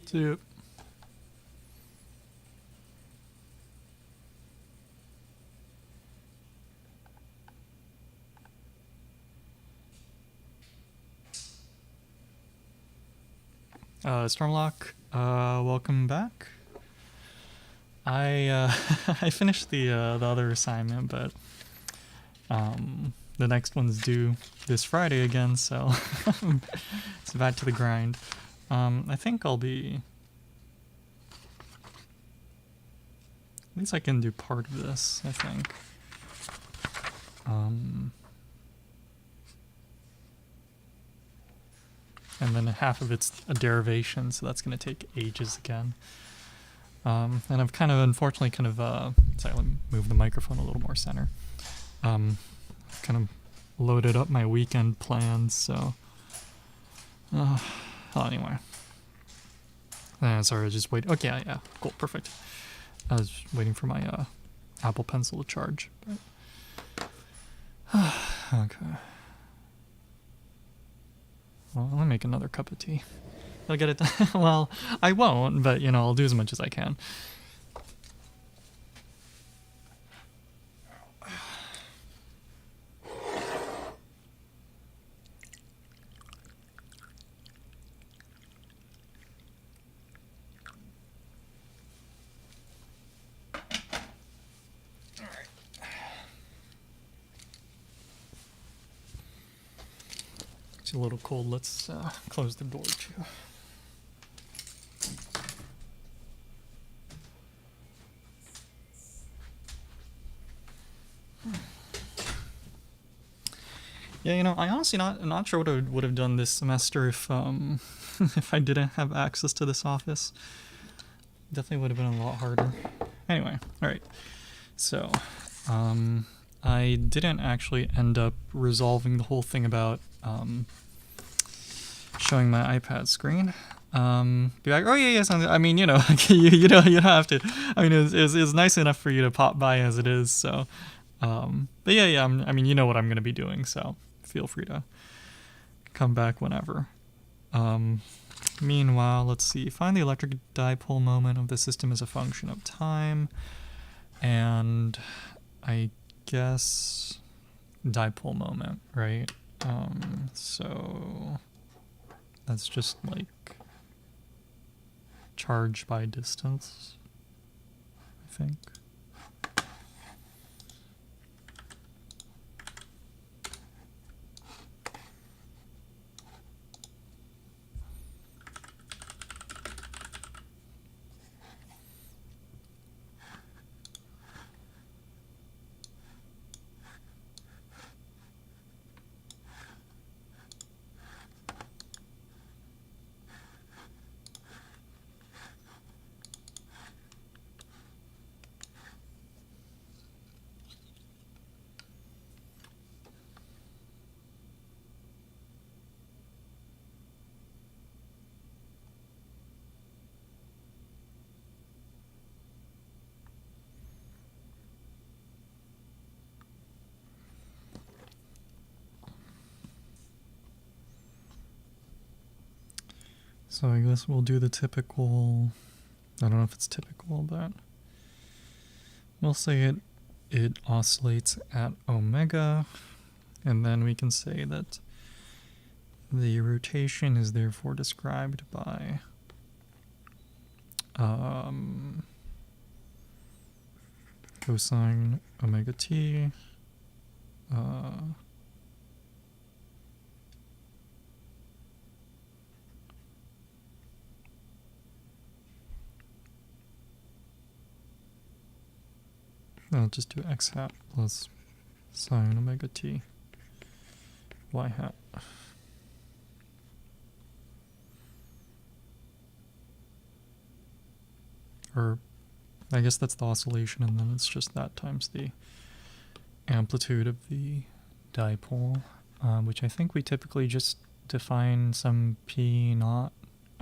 See it. Stormlock, welcome back. I I finished the other assignment, but the next one's due this Friday again, so it's back to the grind. I think I'll be. At least I can do part of this, I think. And then half of it's a derivation, so that's going to take ages again. And I've kind of, unfortunately, sorry, let me move the microphone a little more center. Kind of loaded up my weekend plans, so. Well, anyway. Sorry, I just wait. Okay, yeah, cool, perfect. I was waiting for my Apple Pencil to charge. But okay. Well, let me make another cup of tea. I'll get it done. Well, I won't, but you know, I'll do as much as I can. It's a little cold. Let's close the door too. Yeah, you know, I honestly not sure what I would have done this semester if if I didn't have access to this office. Definitely would have been a lot harder. Anyway, all right. So, I didn't actually end up resolving the whole thing about showing my iPad screen. Be like, oh yeah, yes. I mean, you know, you don't have to. I mean, it's nice enough for you to pop by as it is. So, but yeah. I mean, you know what I'm gonna be doing. So feel free to come back whenever. Meanwhile, let's see. Find the electric dipole moment of the system as a function of time, and I guess dipole moment, right? So that's just like charge by distance, I think. So I guess we'll do the typical, I don't know if it's typical, but we'll say it oscillates at omega, and then we can say that the rotation is therefore described by cosine omega t I'll just do x hat plus sine omega t y hat. Or I guess that's the oscillation, and then it's just that times the amplitude of the dipole, which I think we typically just define some p naught.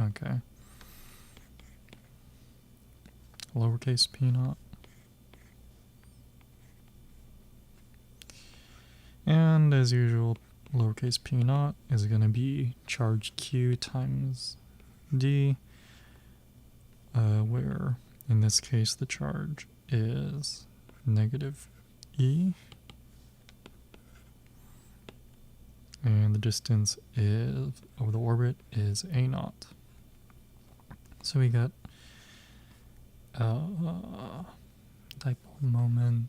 Okay. Lowercase p naught. And as usual, lowercase p naught is going to be charge q times d, where in this case the charge is negative e, and the distance is over the orbit is a naught. So we got dipole moment.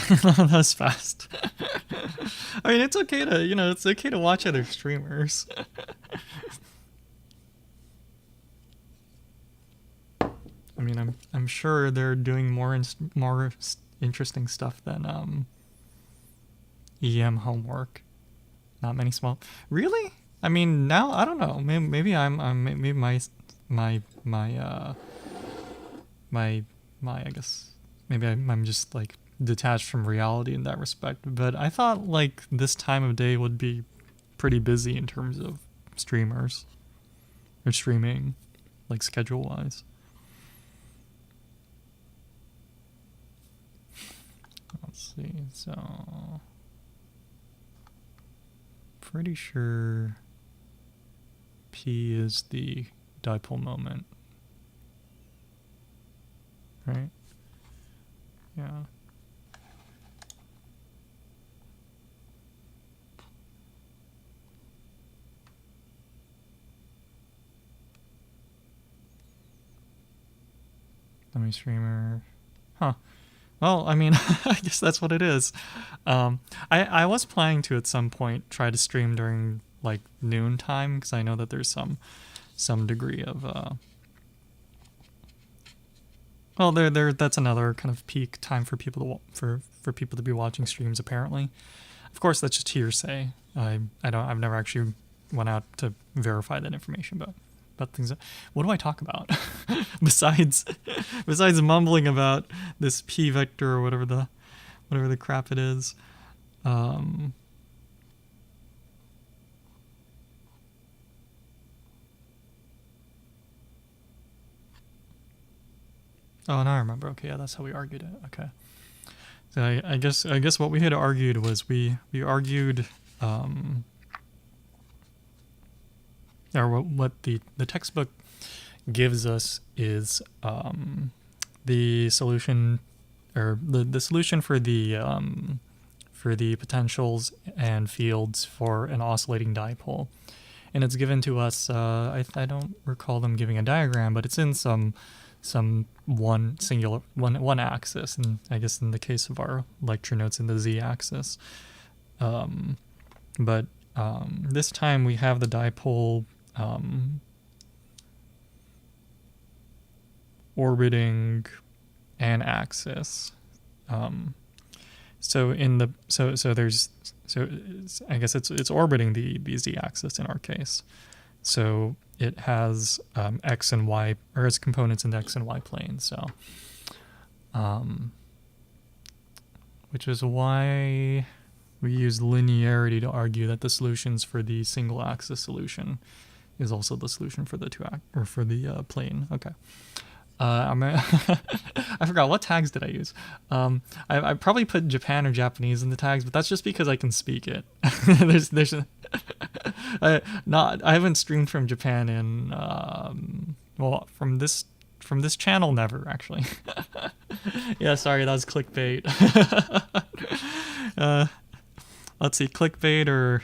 That was fast. I mean, it's okay to, it's okay to watch other streamers. I mean, I'm sure they're doing more interesting stuff than EM homework. Not many small. Really? I mean, now I don't know. Maybe maybe my I guess maybe I'm just like detached from reality in that respect. But I thought like this time of day would be pretty busy in terms of streamers or streaming, like schedule wise. Let's see. So pretty sure P is the dipole moment, right? Yeah. Let me streamer. Huh. Well, I mean, I guess that's what it is. I was planning to at some point try to stream during like noon time because I know that there's some degree of well, that's another kind of peak time for people to for people to be watching streams. Apparently, of course, that's just hearsay. I've never actually went out to verify that information, but things. What do I talk about besides mumbling about this p vector or whatever the crap it is? Oh, now I remember. Okay, yeah, that's how we argued it. Okay, so I guess what we had argued was we argued or what the textbook gives us is the solution, or the solution for the potentials and fields for an oscillating dipole, and it's given to us. I don't recall them giving a diagram, but it's in some one singular one axis, and I guess in the case of our lecture notes in the z-axis. But this time we have the dipole orbiting an axis. So I guess it's orbiting the z-axis in our case. So it has x and y, or its components in the x and y plane. So, which is why we use linearity to argue that the solutions for the single axis solution is also the solution for the for the plane. Okay. I forgot, what tags did I use? I probably put Japan or Japanese in the tags, but that's just because I can speak it. I haven't streamed from Japan in well, from this channel never, actually. Yeah, sorry, that was clickbait. uh, let's see, clickbait or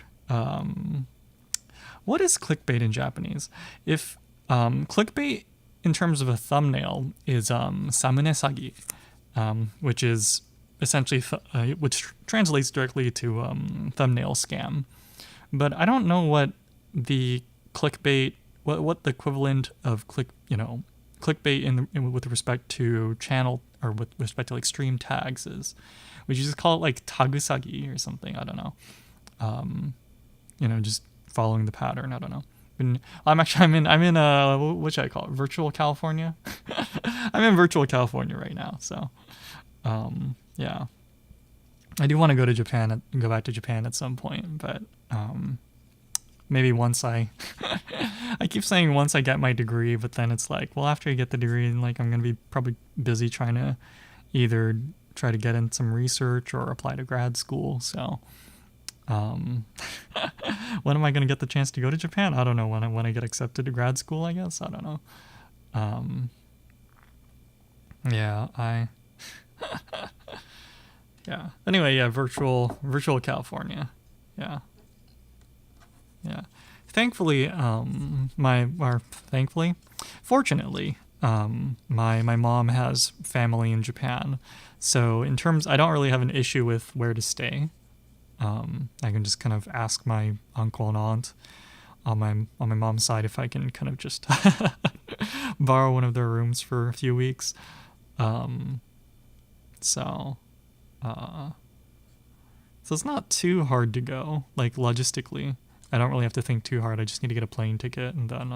what is clickbait in Japanese? If clickbait in terms of a thumbnail is samune sagi, which is essentially which translates directly to thumbnail scam. But I don't know what the clickbait, what the equivalent of clickbait with respect to channel or with respect to like stream tags is. Would you just call it like tagusagi or something? I don't know. Just following the pattern. I don't know. I'm in what should I call it? Virtual California. I'm in virtual California right now. So, yeah, I do want to go back to Japan at some point, but maybe once I keep saying once I get my degree, but then it's like, well, after I get the degree, like I'm gonna be probably busy trying to either try to get in some research or apply to grad school. So, when am I gonna get the chance to go to Japan? I don't know. When I get accepted to grad school, I guess. I don't know. Yeah, yeah. Anyway, yeah, virtual California. Yeah. Yeah. Thankfully, fortunately, my mom has family in Japan. So I don't really have an issue with where to stay. I can just kind of ask my uncle and aunt on my mom's side if I can kind of just borrow one of their rooms for a few weeks. So it's not too hard to go, like logistically. I don't really have to think too hard. I just need to get a plane ticket, and then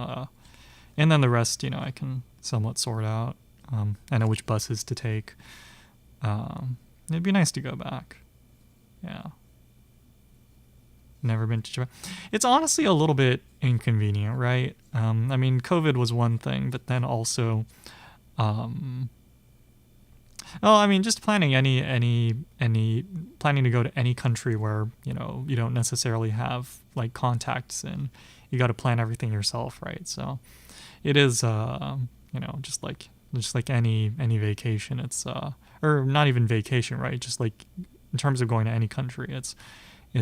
the rest, I can somewhat sort out. I know which buses to take. It'd be nice to go back. Yeah. Never been to Japan. It's honestly a little bit inconvenient, right? I mean, COVID was one thing, but then also, just planning planning to go to any country where you don't necessarily have like contacts, and you got to plan everything yourself, right? So it is just like any vacation. It's or not even vacation, right? Just like in terms of going to any country, it's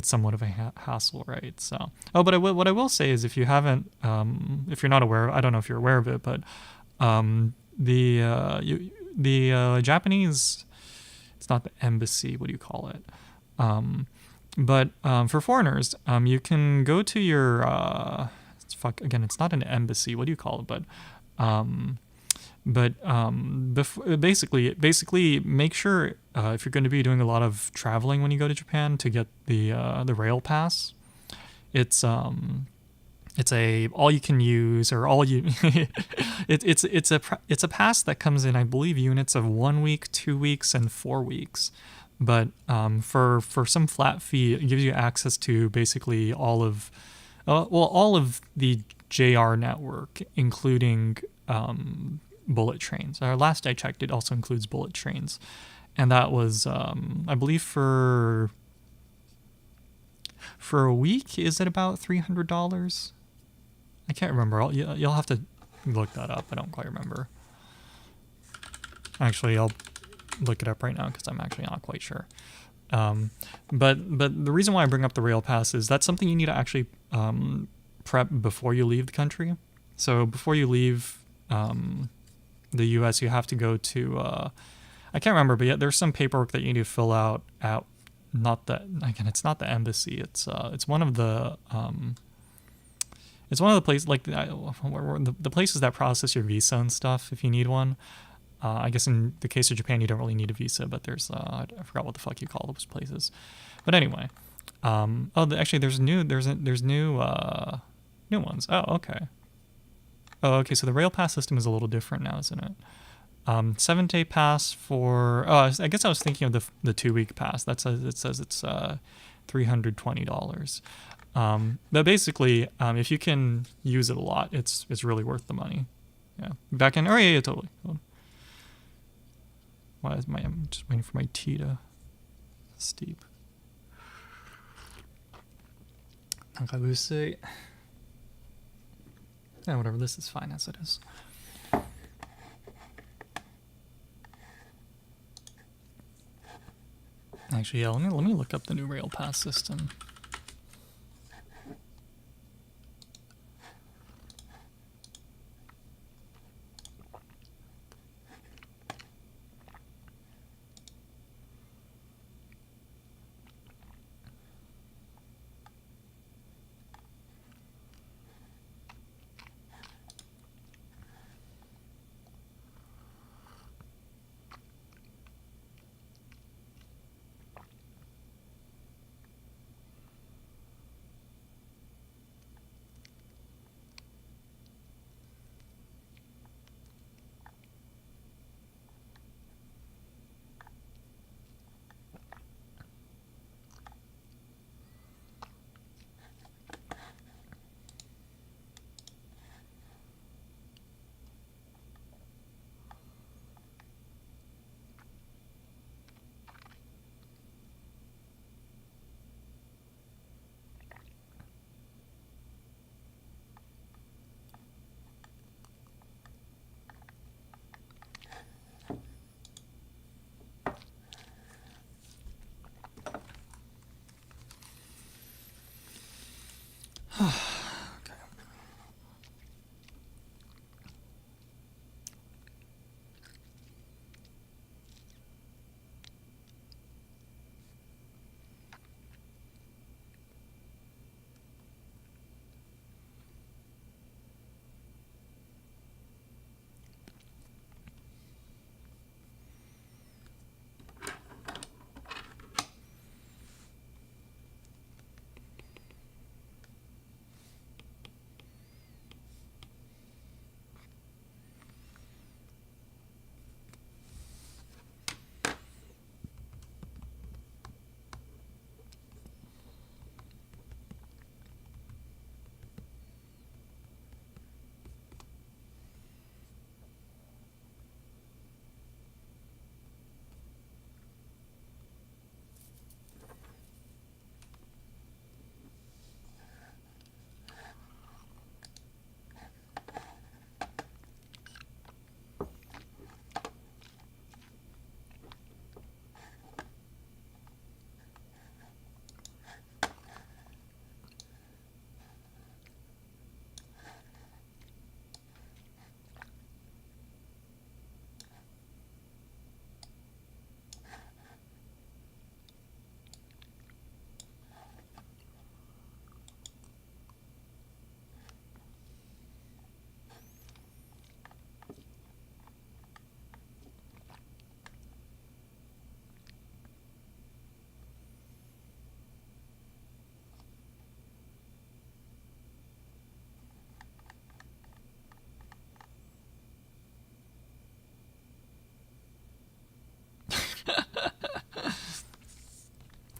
somewhat of a hassle, right? So but what I will say is, if you haven't if you're not aware, I don't know if you're aware of it, but the Japanese, it's not the embassy, what do you call it? But for foreigners, you can go to your it's not an embassy, what do you call it? But basically make sure if you're going to be doing a lot of traveling when you go to Japan, to get the rail pass. It's a all you can use, or all you it's a pass that comes in, I believe, units of 1 week, 2 weeks, and 4 weeks. But for some flat fee, it gives you access to basically all of the JR network, including bullet trains. Last I checked, it also includes bullet trains, and that was I believe for a week, is it about $300? I can't remember. You'll have to look that up. I don't quite remember. Actually, I'll look it up right now because I'm actually not quite sure. But the reason why I bring up the rail pass is that's something you need to actually prep before you leave the country. So before you leave the U.S., you have to go to I can't remember, but yeah, there's some paperwork that you need to fill out at it's not the embassy. It's one of the places, like the places that process your visa and stuff if you need one. I guess in the case of Japan, you don't really need a visa, but there's I forgot what the fuck you call those places. But anyway, actually there's new ones. Oh, okay. Oh, okay. So the rail pass system is a little different now, isn't it? 7-day pass for. Oh, I guess I was thinking of the 2-week pass. It says it's $320. But basically, if you can use it a lot, it's really worth the money. Yeah. Back in. Oh yeah, totally. I'm just waiting for my tea to steep. なんか薄い. Yeah, whatever. This is fine as it is. Actually, yeah, let me look up the new rail pass system.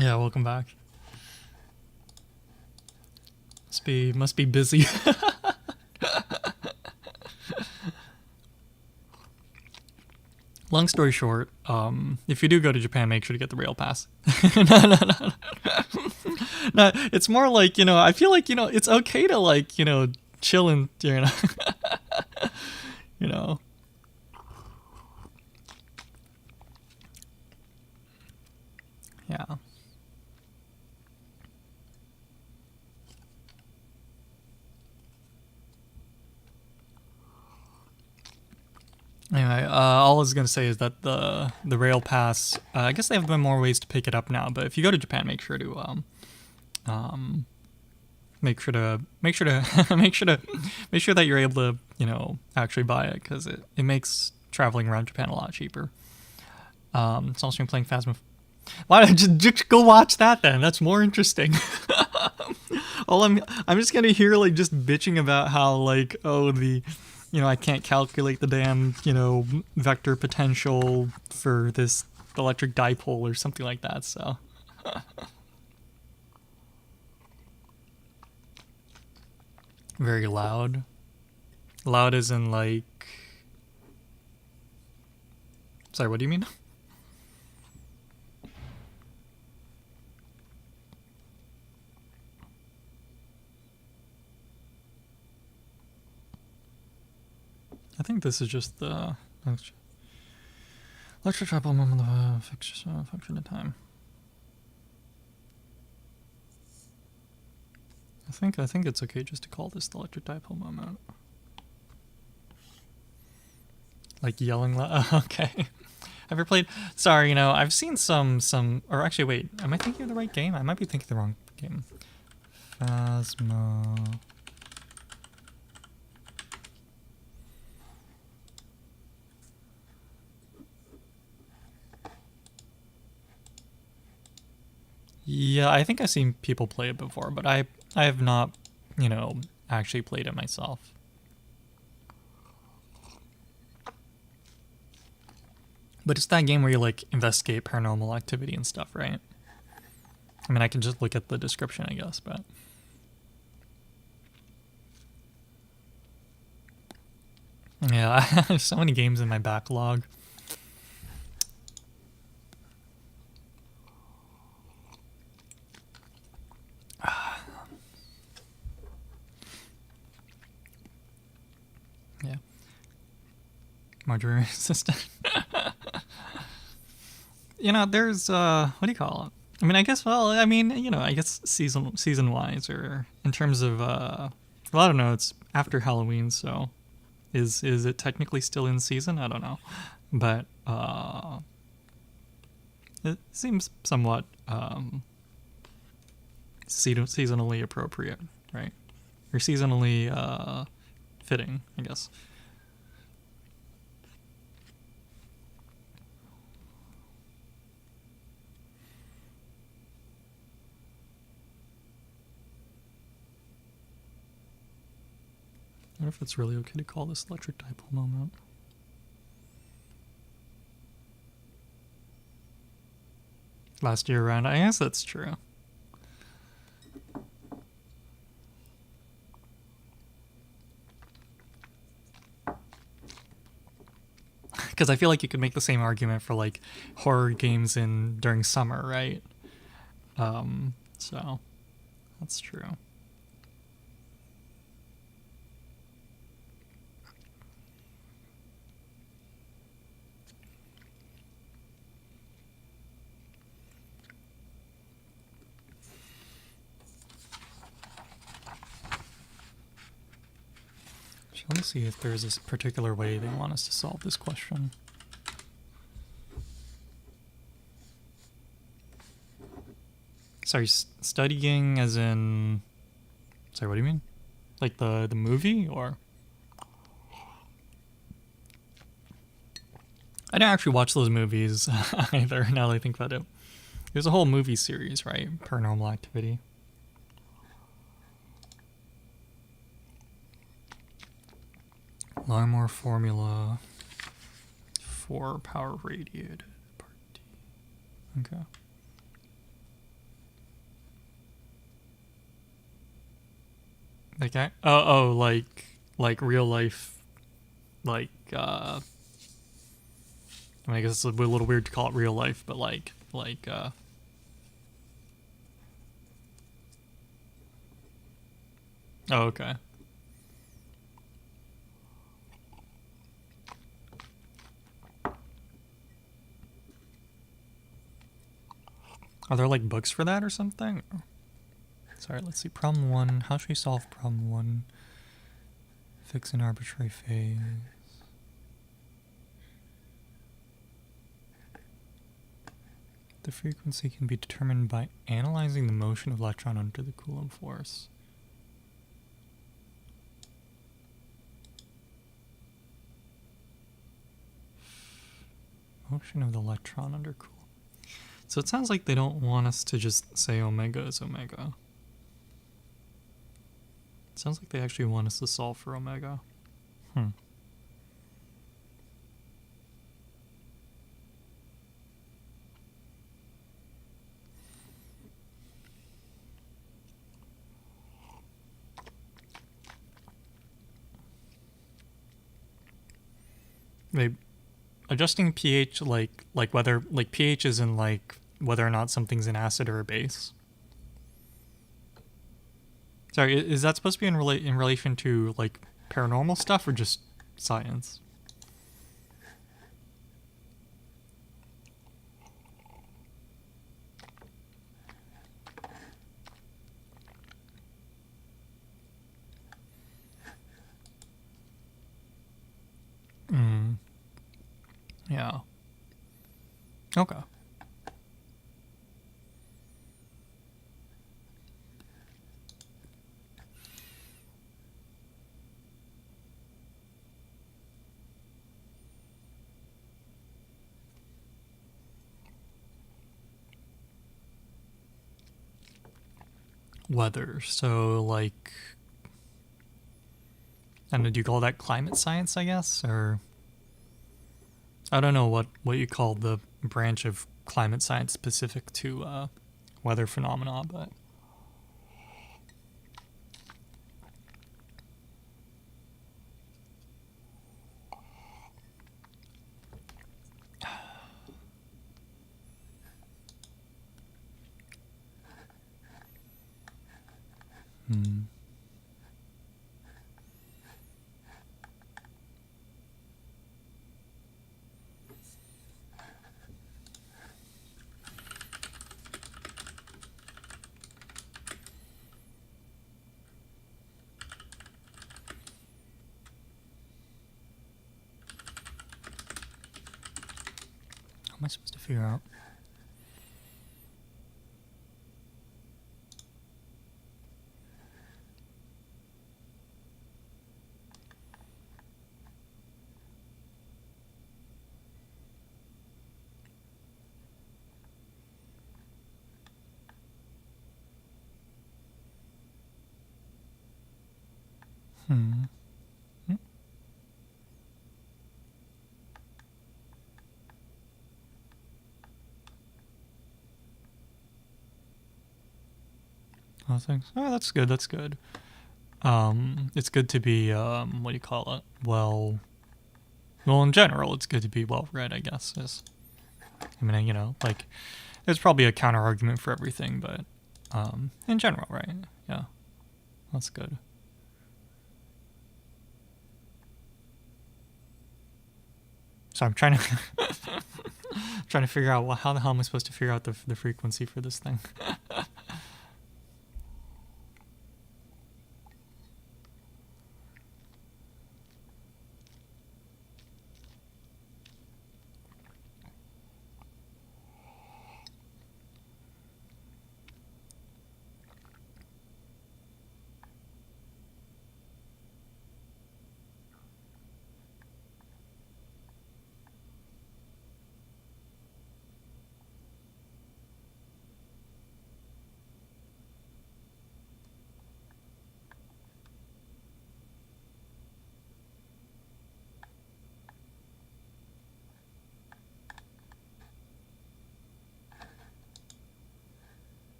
Yeah, welcome back. Must be busy. Long story short, if you do go to Japan, make sure to get the rail pass. No. No, it's more like, I feel like, it's okay to like, chill and, you know. Yeah. Anyway, all I was gonna say is that the rail pass, I guess they have more ways to pick it up now, but if you go to Japan, make sure to make sure to make sure that you're able to actually buy it, because it makes traveling around Japan a lot cheaper. It's also playing Phasma. Why don't you just go watch that then? That's more interesting. I'm just gonna hear like just bitching about how like, oh, I can't calculate the damn vector potential for this electric dipole or something like that. So. Very loud. Loud as in like... Sorry, what do you mean? I think this is just the electric dipole moment of a function of time. I think it's okay just to call this the electric dipole moment. Like yelling okay. Ever played? Sorry, I've seen some, or actually, wait, am I thinking of the right game? I might be thinking the wrong game. Phasmo. Yeah, I think I've seen people play it before, but I have not, actually played it myself. But it's that game where you like investigate paranormal activity and stuff, right? I mean, I can just look at the description, I guess, but yeah, I have so many games in my backlog. Yeah. Marjorie assistant. There's what do you call it? I mean, I guess. Well, I mean, I guess season wise, or in terms of well, I don't know. It's after Halloween, so is it technically still in season? I don't know, but it seems somewhat seasonally appropriate, right? Or seasonally fitting, I guess. I wonder if it's really okay to call this electric dipole moment. Last year around, I guess that's true. Because I feel like you could make the same argument for like horror games during summer, right? So that's true. Let me see if there's a particular way they want us to solve this question. Sorry, studying as in... Sorry, what do you mean? Like the movie, or... I didn't actually watch those movies either, now that I think about it. There's a whole movie series, right? Paranormal Activity. Larmor formula for power radiated. Part D. Okay. Like real life, like I mean, I guess it's a little weird to call it real life, but oh, okay. Are there like books for that or something? Sorry, let's see. Problem 1. How should we solve problem 1? Fix an arbitrary phase. The frequency can be determined by analyzing the motion of electron under the Coulomb force. Motion of the electron under Coulomb. So it sounds like they don't want us to just say omega is omega. It sounds like they actually want us to solve for omega. They adjusting pH like whether like pH is in like whether or not something's an acid or a base. Sorry, is that supposed to be in relation to like paranormal stuff or just science? Yeah. Okay. Weather. So, like, and do you call that climate science, I guess? Or I don't know what you call the branch of climate science specific to weather phenomena, but hmm. How am I supposed to figure out? Hmm. Hmm. Oh, thanks. Oh, that's good. That's good. It's good to be what do you call it? Well, in general, it's good to be well read, I guess. I mean, you know, like, there's probably a counter argument for everything, but in general, right? Yeah, that's good. So I'm trying to trying to figure out how the hell am I supposed to figure out the frequency for this thing.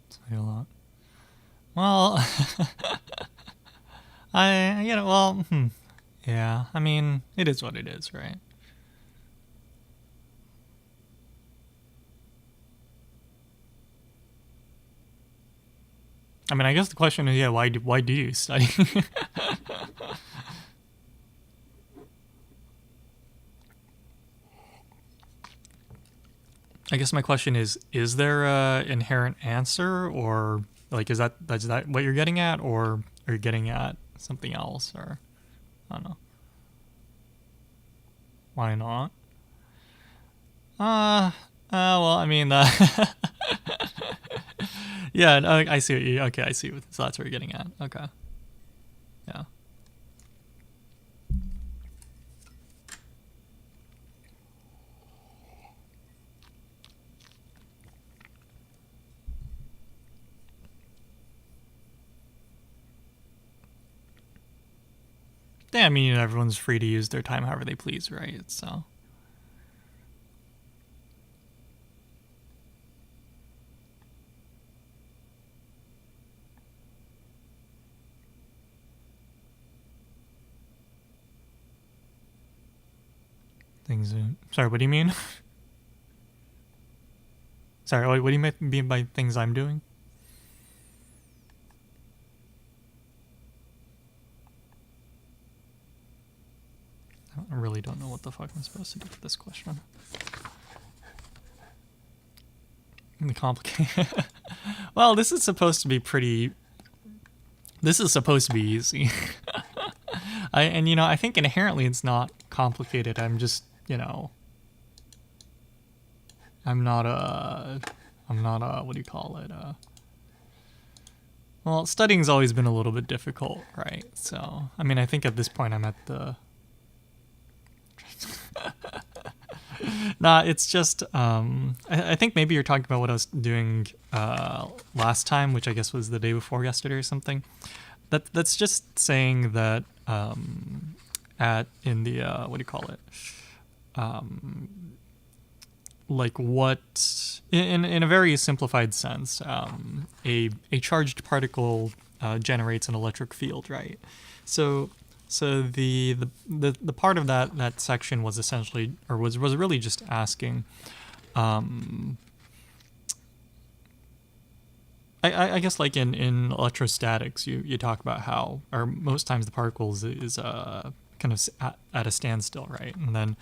Say a lot. Well, yeah. I mean, it is what it is, right? I mean, I guess the question is, yeah, why do you study? I guess my question is there a inherent answer, or like is that what you're getting at, or are you getting at something else, or I don't know. Why not? Well, I mean, yeah, no, I see what you. Okay, I see. So that's what you're getting at. Okay, yeah. Yeah, I mean, everyone's free to use their time however they please, right? So things. Sorry, what do you mean? Sorry, what do you mean by things I'm doing? I really don't know what the fuck I'm supposed to do for this question. Complicated. Well, this is supposed to be pretty. This is supposed to be easy. I think inherently it's not complicated. I'm just, I'm not what do you call it? Well, studying's always been a little bit difficult, right? So, I think at this point I'm at the. Nah, it's just, I think maybe you're talking about what I was doing last time, which I guess was the day before yesterday or something. That's just saying that in the what do you call it? Like what in a very simplified sense, a charged particle generates an electric field, right? So the part of that section was essentially, or was really just asking, I guess like in electrostatics, you talk about how, or most times the particle is kind of at a standstill, right? And then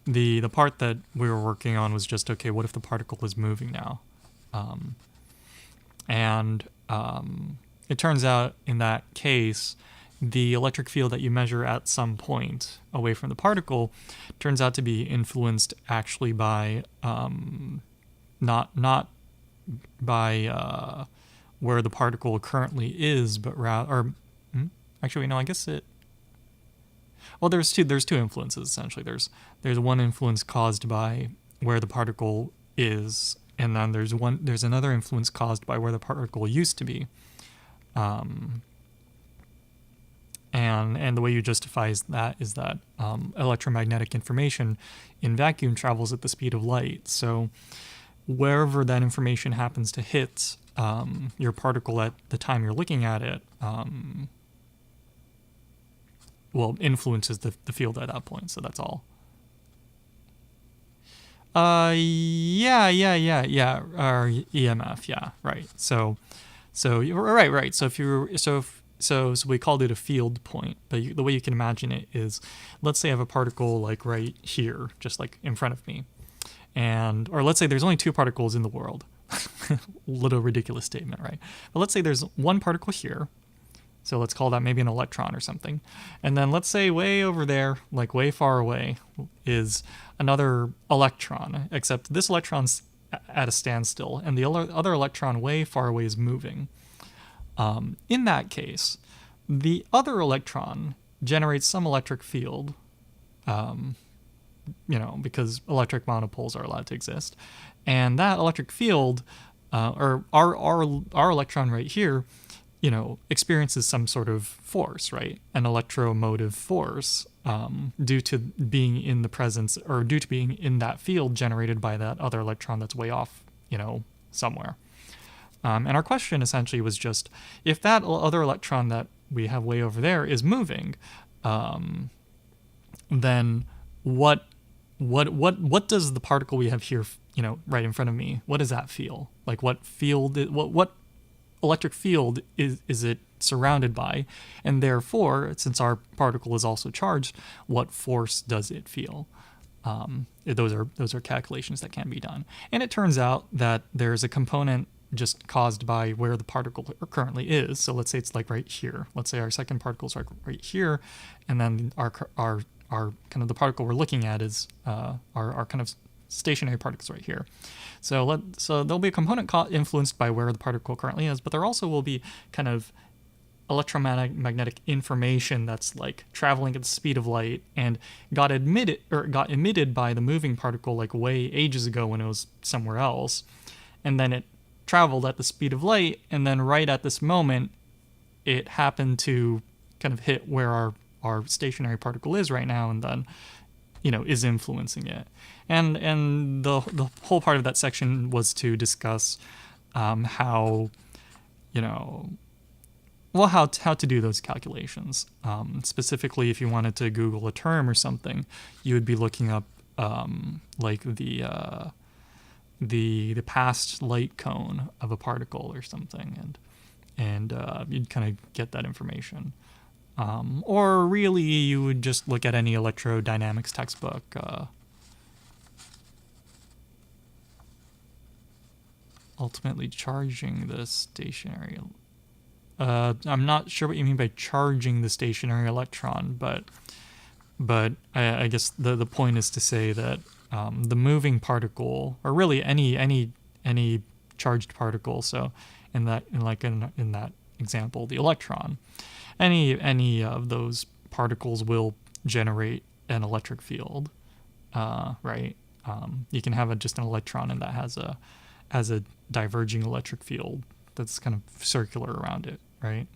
the part that we were working on was just, okay, what if the particle is moving now? It turns out in that case, the electric field that you measure at some point away from the particle turns out to be influenced actually by not by where the particle currently is, but rather, actually no, I guess it. Well, there's two influences essentially. There's one influence caused by where the particle is, and then there's another influence caused by where the particle used to be. And the way you justify that is that electromagnetic information in vacuum travels at the speed of light. So wherever that information happens to hit your particle at the time you're looking at it, influences the field at that point. So that's all. Yeah. Or EMF, yeah, right. So right. So we called it a field point, but the way you can imagine it is, let's say I have a particle like right here, just like in front of me, or let's say there's only two particles in the world. Little ridiculous statement, right? But let's say there's one particle here, so let's call that maybe an electron or something, and then let's say way over there, like way far away, is another electron, except this electron's at a standstill, and the other electron way far away is moving. In that case, the other electron generates some electric field, because electric monopoles are allowed to exist. And that electric field, or our electron right here, experiences some sort of force, right? An electromotive force, due to being in the presence, or due to being in that field generated by that other electron that's way off, somewhere. And our question essentially was just, if that other electron that we have way over there is moving, then what does the particle we have here, right in front of me, what does that feel? Like what electric field is it surrounded by? And therefore, since our particle is also charged, what force does it feel? Those are calculations that can be done. And it turns out that there's a component just caused by where the particle currently is. So let's say it's like right here. Let's say our second particle is right here, and then our kind of the particle we're looking at is our kind of stationary particles right here. So there'll be a component influenced by where the particle currently is, but there also will be kind of electromagnetic information that's like traveling at the speed of light and got emitted by the moving particle like way ages ago when it was somewhere else, and then it traveled at the speed of light, and then right at this moment it happened to kind of hit where our stationary particle is right now, and then is influencing it. And the whole part of that section was to discuss how to do those calculations. Specifically, if you wanted to Google a term or something, you would be looking up like the past light cone of a particle or something, and you'd kind of get that information. Or really, you would just look at any electrodynamics textbook. Ultimately charging the stationary. I'm not sure what you mean by charging the stationary electron, but I guess the point is to say that the moving particle, or really any charged particle, so in that example, the electron, any of those particles will generate an electric field, right? You can have just an electron, and that has a diverging electric field that's kind of circular around it, right?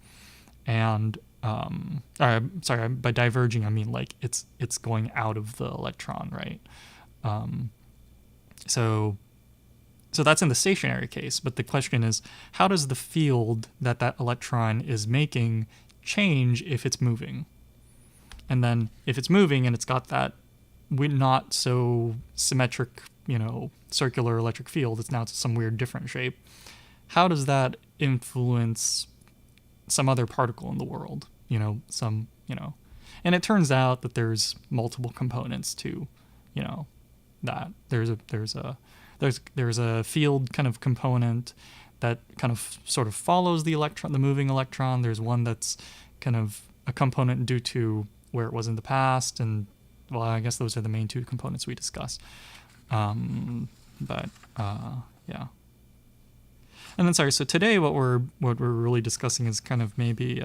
And sorry, by diverging I mean like it's going out of the electron, right? So that's in the stationary case, but the question is, how does the field that electron is making change if it's moving? And then if it's moving and it's got that not so symmetric, circular electric field, it's now some weird different shape. How does that influence some other particle in the world? And it turns out that there's multiple components to, that there's a field kind of component that kind of sort of follows the moving electron. There's one that's kind of a component due to where it was in the past, and well, I guess those are the main two components we discuss. Yeah. And then, sorry, so today what we're really discussing is kind of maybe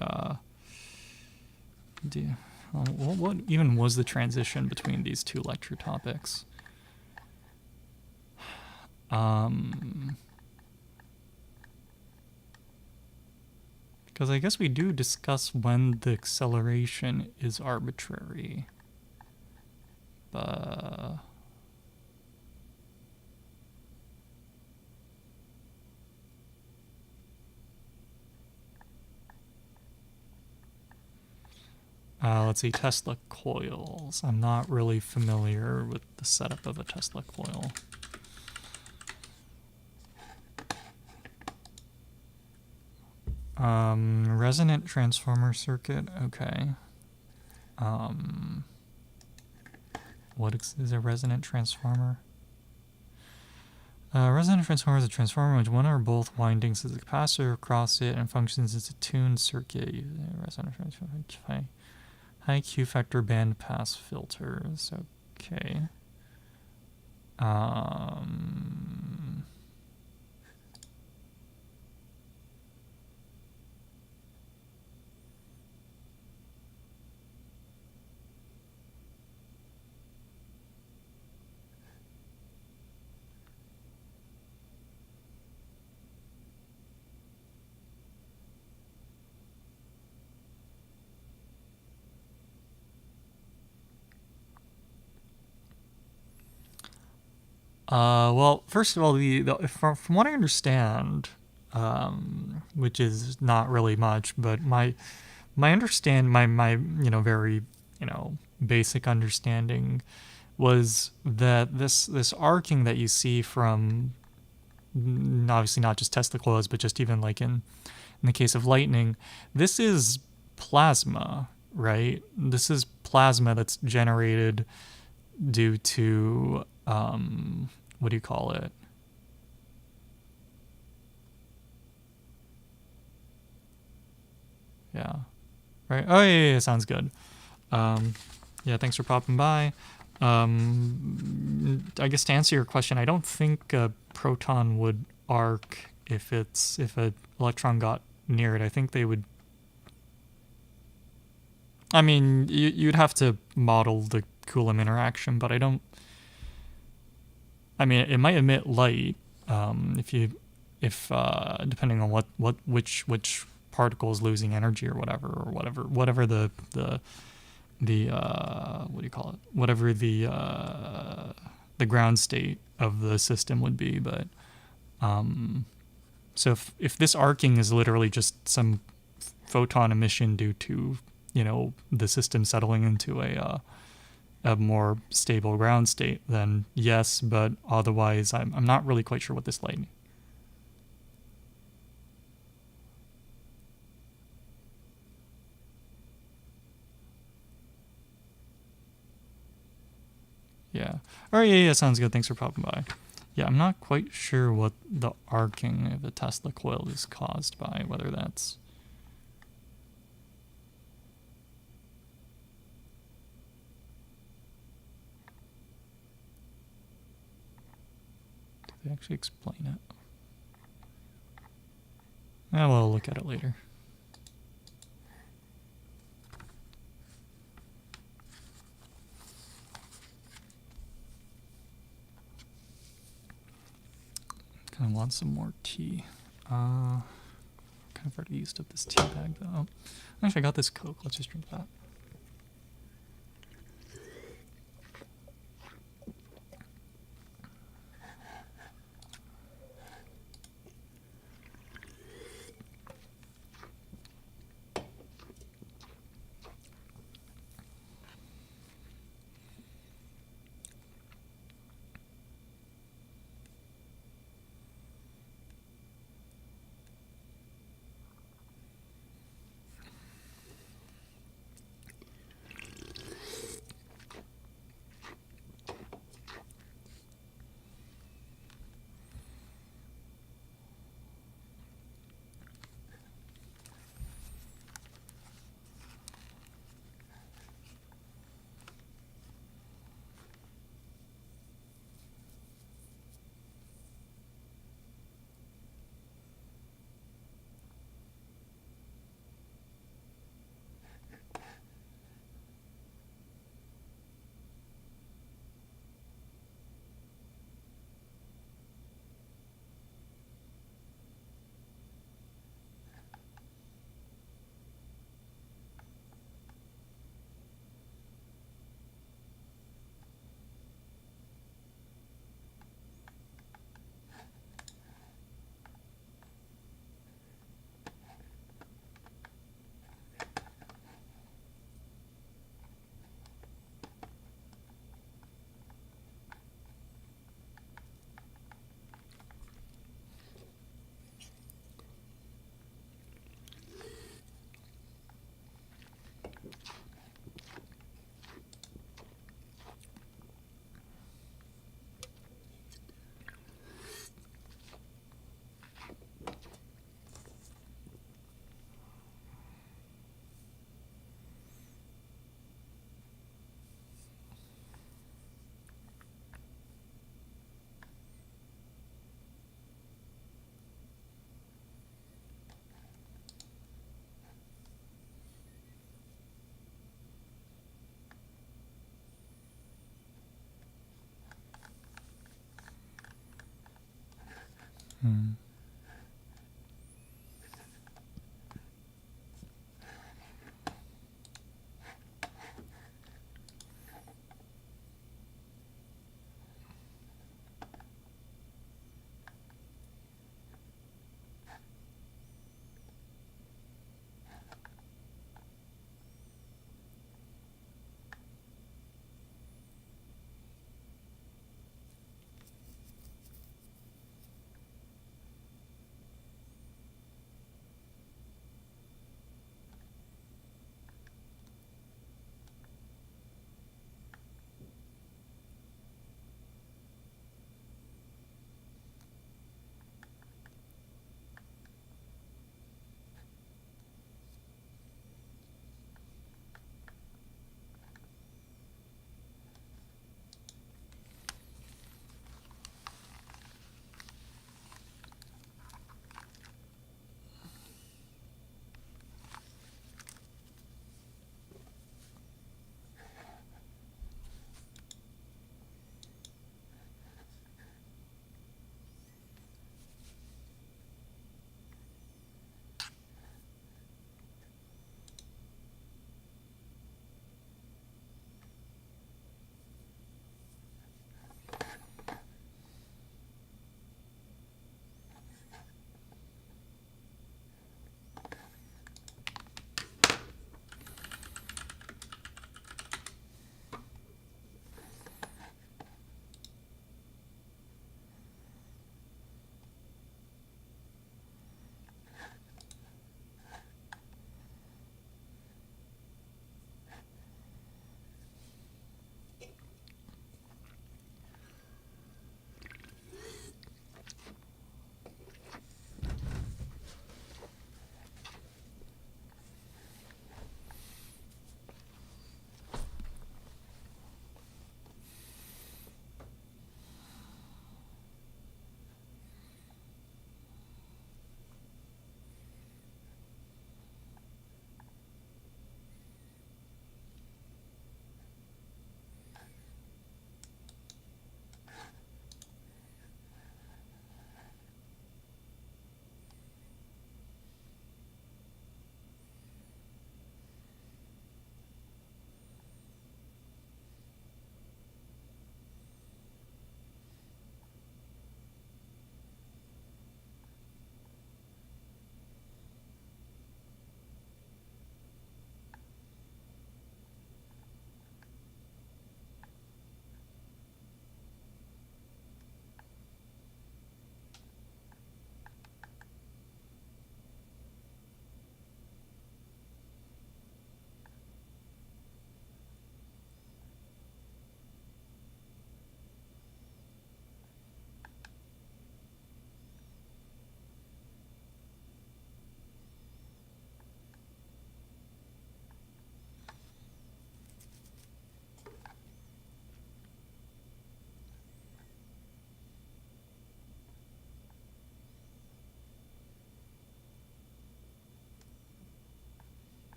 what even was the transition between these two lecture topics? Because I guess we do discuss when the acceleration is arbitrary. But let's see, Tesla coils. I'm not really familiar with the setup of a Tesla coil. Resonant transformer circuit, okay. What is a resonant transformer? Resonant transformer is a transformer in which one or both windings is a capacitor across it and functions as a tuned circuit using a resonant transformer. High Q factor band pass filters, okay. Well, first of all, from what I understand, which is not really much, but my very basic understanding was that this arcing that you see from obviously not just Tesla coils, but just even like in the case of lightning, this is plasma, right? This is plasma that's generated due to what do you call it? Yeah. Right. Oh yeah, sounds good. Yeah, thanks for popping by. I guess to answer your question, I don't think a proton would arc if an electron got near it. I think they would. I mean, you'd have to model the Coulomb interaction, but I don't. I mean, it might emit light if depending on which particle is losing energy or whatever the what do you call it? Whatever the ground state of the system would be, but so if this arcing is literally just some photon emission due to the system settling into a more stable ground state, then yes, but otherwise I'm not really quite sure what this lightning. Yeah. All right, yeah, sounds good. Thanks for popping by. Yeah, I'm not quite sure what the arcing of a Tesla coil is caused by, whether that's... Did they actually explain it? Well, we'll look at it later. Kind of want some more tea. Kind of already used up this tea bag though. Actually, I got this Coke. Let's just drink that. Hmm.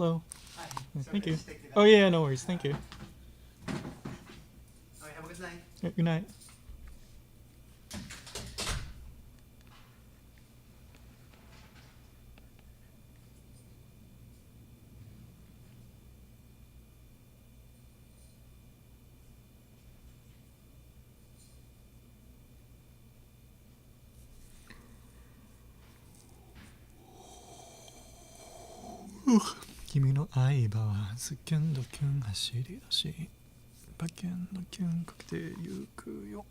Hello. Hi. Yeah, Sorry, thank I you. just picked it up. Oh yeah, no worries. Thank you. All right, have a good night. Yeah, good night.君の愛はズキュンドキュン走り出しバキュンドキュンかけてゆくよ。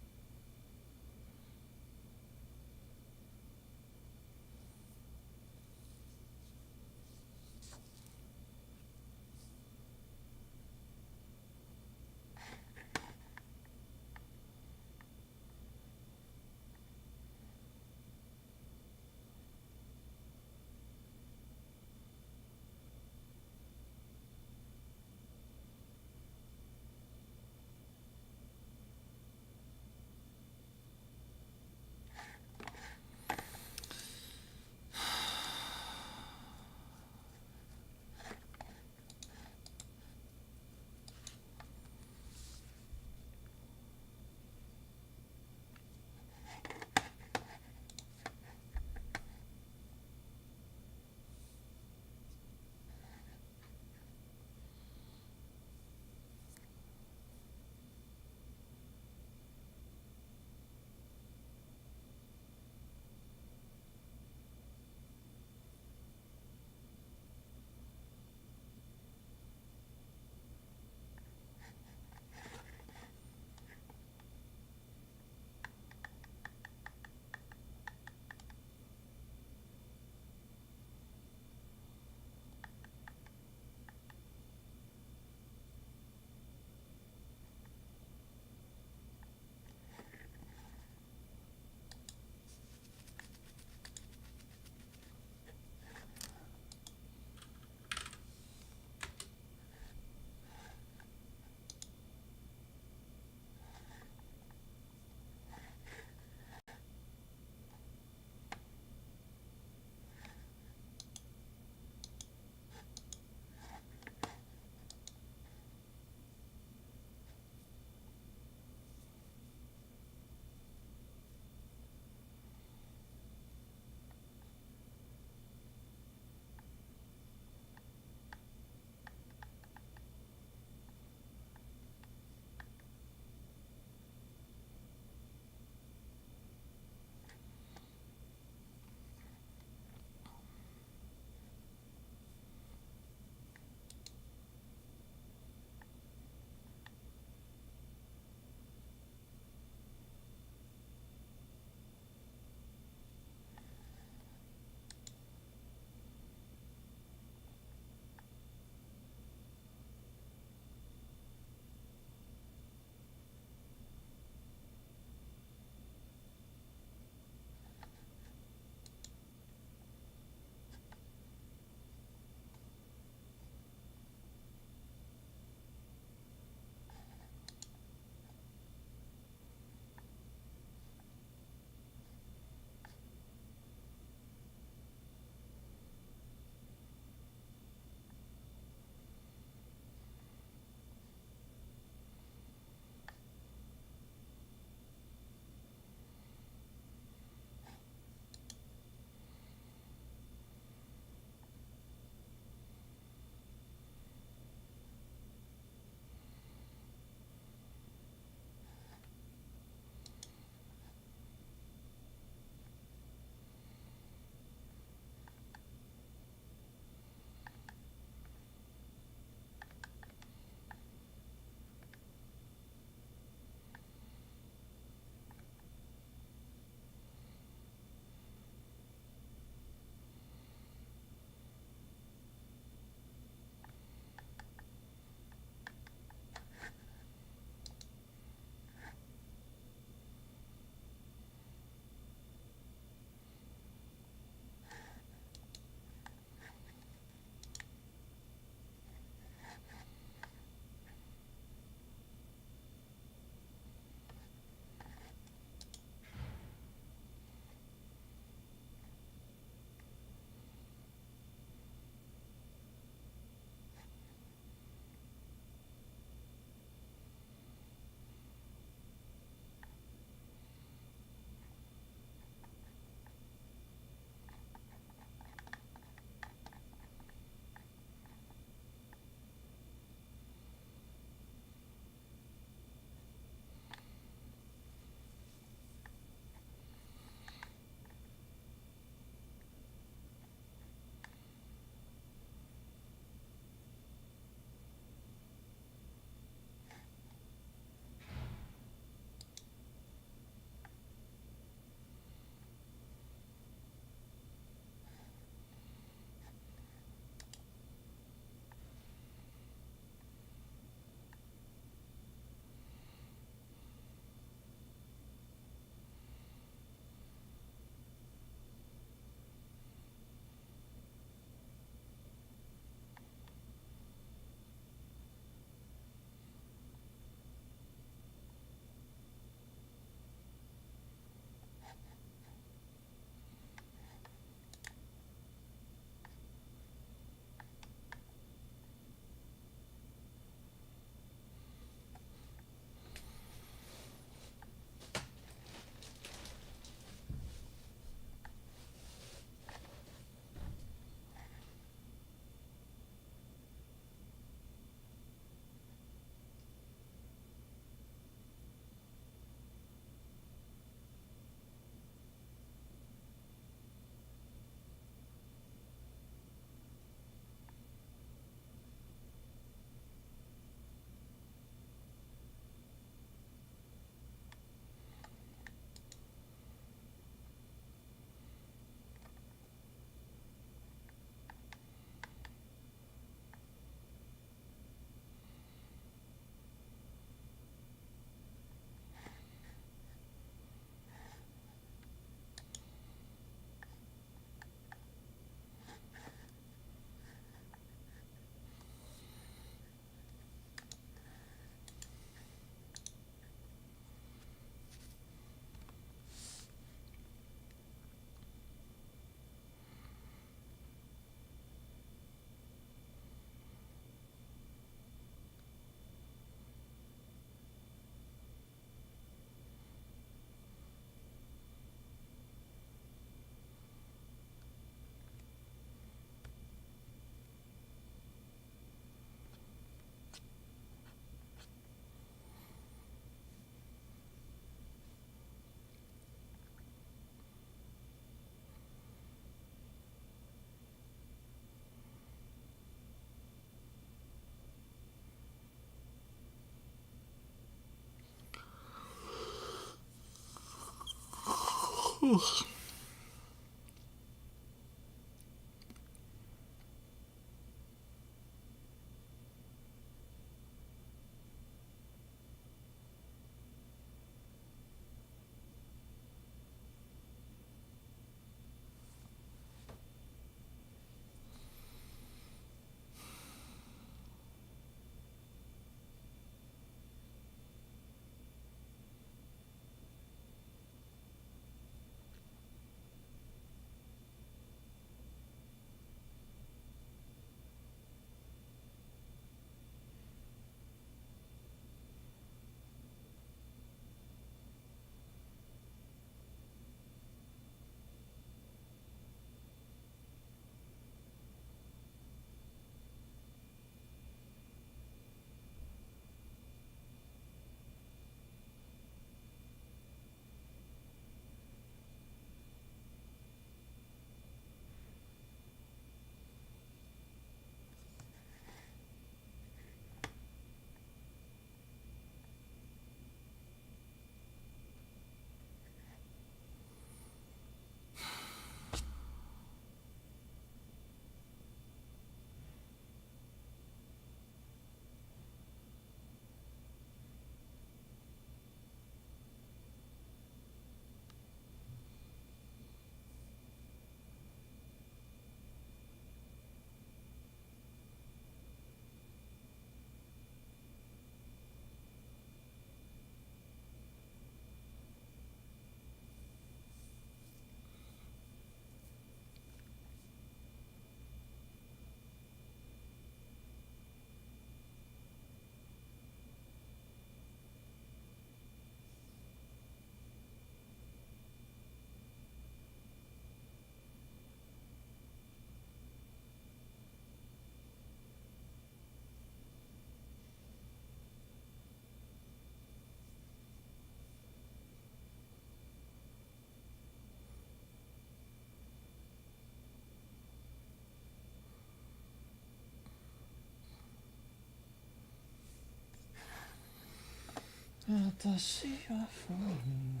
私はフォーム。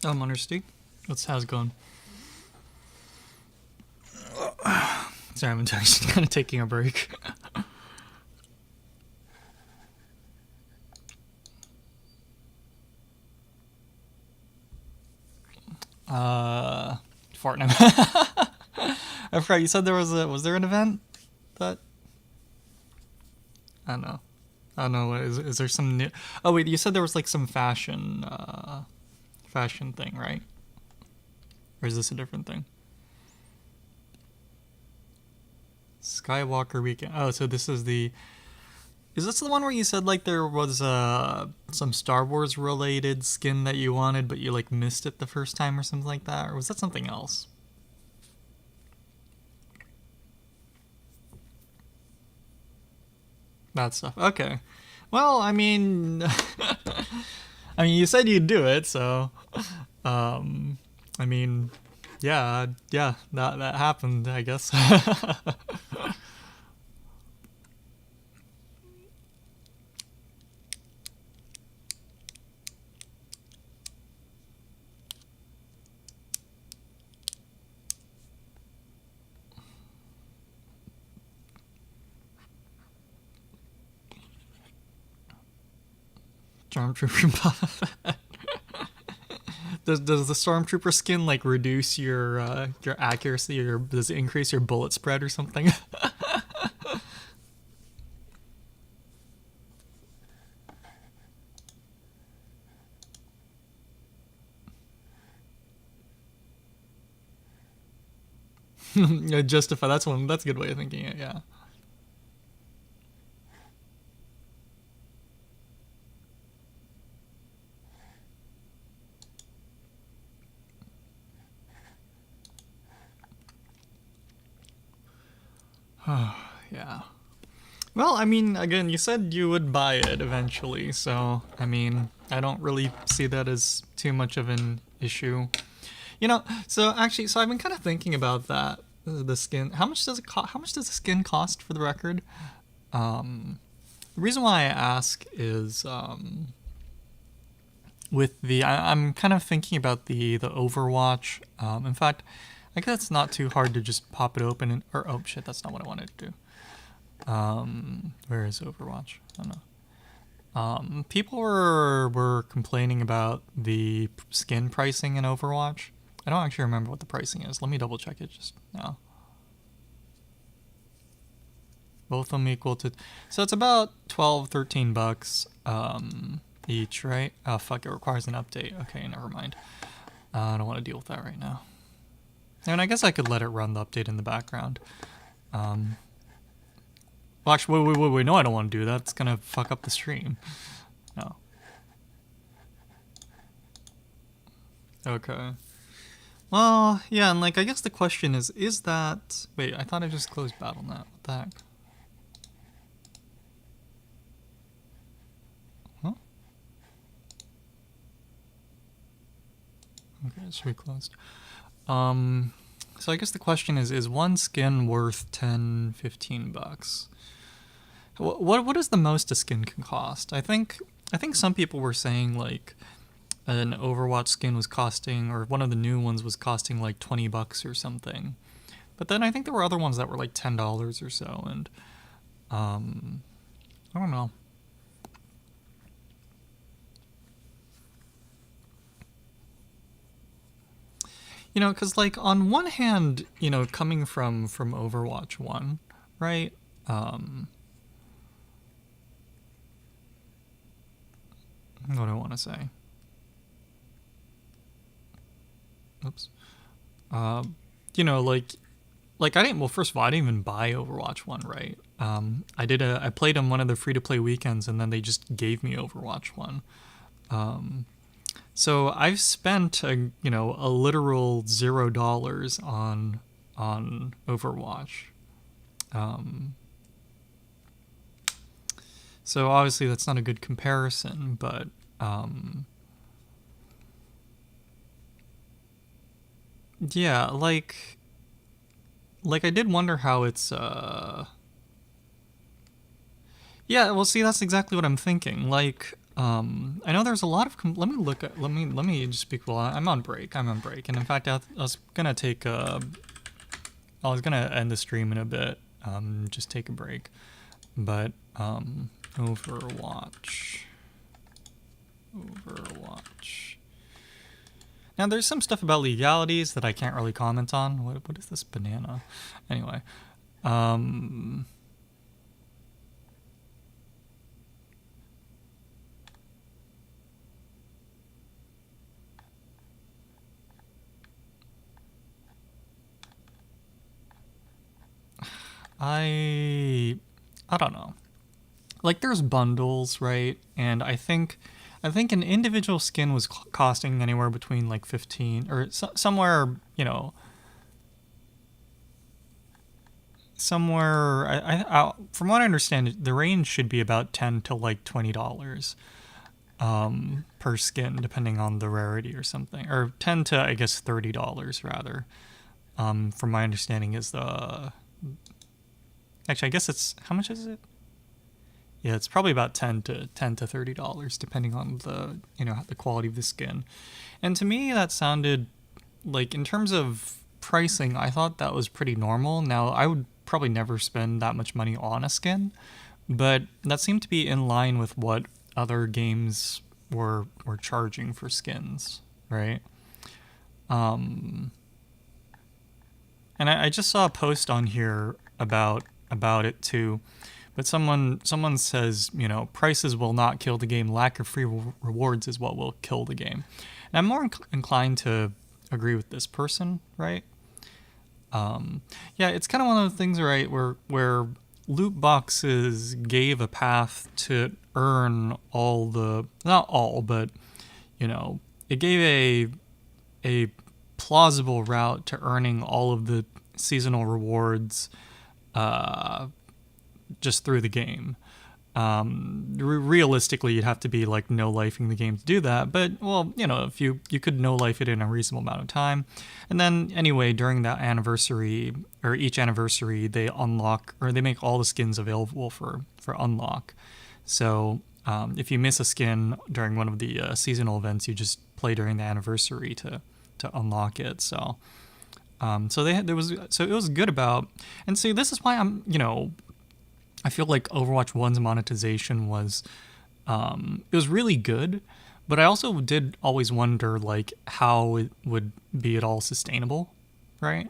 I'm understood. How's it going? Sorry, I'm just kind of taking a break. Fortnite. I forgot, you said there was there an event that, I don't know. I don't know, is there some new, oh wait, you said there was like some fashion thing, right? Or is this a different thing? Skywalker Weekend. Oh, so this is is this the one where you said like there was some Star Wars related skin that you wanted but you like missed it the first time or something like that? Or was that something else? That stuff. Okay. Well, I mean, I mean, you said you'd do it, so, I mean, yeah, that happened, I guess. Stormtrooper Boba Fett. Does the Stormtrooper skin like reduce your accuracy, or does it increase your bullet spread or something? Yeah, justify. That's one. That's a good way of thinking it. Yeah. Yeah. Well, I mean, again, you said you would buy it eventually, so I mean, I don't really see that as too much of an issue. You know, so actually, so I've been kind of thinking about that. The skin. How much does it cost? How much does the skin cost, for the record? The reason why I ask is with I'm kind of thinking about the Overwatch. In fact, I guess it's not too hard to just pop it open and, or oh shit, that's not what I wanted to do. Where is Overwatch? I don't know. People were complaining about the skin pricing in Overwatch. I don't actually remember what the pricing is. Let me double check it just now. Both of them equal to, so it's about 12, 13 bucks each, right? Oh fuck, it requires an update. Okay, never mind. I don't want to deal with that right now. And I guess I could let it run the update in the background. Well, actually, wait, no, I don't want to do that. It's gonna fuck up the stream. No. Okay. Well, yeah, and like, I guess the question is that... Wait, I thought I just closed BattleNet. What the heck? Huh? Okay, it's reclosed. So I guess the question is one skin worth 10, 15 bucks? What is the most a skin can cost? I think some people were saying like an Overwatch skin was costing, or one of the new ones was costing like 20 bucks or something. But then I think there were other ones that were like $10 or so, and I don't know. You know, because like on one hand, you know, coming from Overwatch 1, right? What do I want to say? Oops. You know, like I didn't. Well, first of all, I didn't even buy Overwatch 1, right? I played on one of the free to play weekends, and then they just gave me Overwatch 1. So I've spent a literal $0 on Overwatch. So obviously that's not a good comparison, but yeah, like I did wonder how it's yeah, well, see, that's exactly what I'm thinking. Like I know there's a lot of. Let me just speak. Well, I'm on break. And in fact, I was gonna take a. I was gonna end the stream in a bit. Just take a break, but Overwatch. Now, there's some stuff about legalities that I can't really comment on. What is this banana? Anyway, I don't know. Like, there's bundles, right? And I think an individual skin was costing anywhere between like 15 or somewhere, somewhere. From what I understand, the range should be about $10 to like $20 per skin, depending on the rarity or something, or $10 to I guess $30 rather. From my understanding, is the actually I guess it's how much is it? Yeah, it's probably about $10 to $30, depending on the the quality of the skin. And to me, that sounded like, in terms of pricing, I thought that was pretty normal. Now, I would probably never spend that much money on a skin, but that seemed to be in line with what other games were charging for skins, right? And I just saw a post on here about it too. But someone says, prices will not kill the game. Lack of free rewards is what will kill the game. And I'm more inclined to agree with this person, right? Yeah, it's kind of one of the things, right, where loot boxes gave a path to earn all the, not all, but, it gave a plausible route to earning all of the seasonal rewards, just through the game. Realistically, you'd have to be like no-lifing the game to do that, but, well, if you could no-life it in a reasonable amount of time. And then anyway, during that anniversary, or each anniversary, they unlock, or they make all the skins available for unlock. So if you miss a skin during one of the seasonal events, you just play during the anniversary to unlock it. So it was good about, and see, this is why I feel like Overwatch 1's monetization was, it was really good, but I also did always wonder, like, how it would be at all sustainable, right?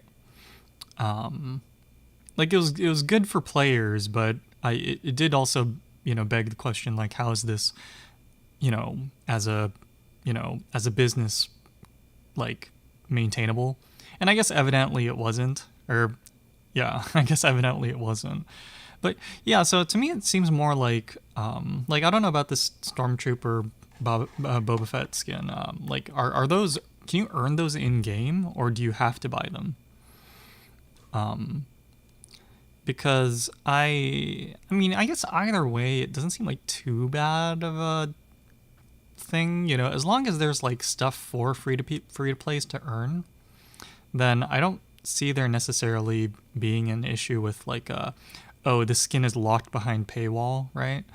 Like, it was good for players, but it did also, beg the question, like, how is this, as a business, like, maintainable? And I guess evidently it wasn't, But yeah, so to me it seems more like I don't know about this Stormtrooper Boba Fett skin. Like, are those, can you earn those in game, or do you have to buy them? Because I mean, I guess either way, it doesn't seem like too bad of a thing. As long as there's like stuff for free to plays to earn, then I don't see there necessarily being an issue with like oh, this skin is locked behind paywall, right?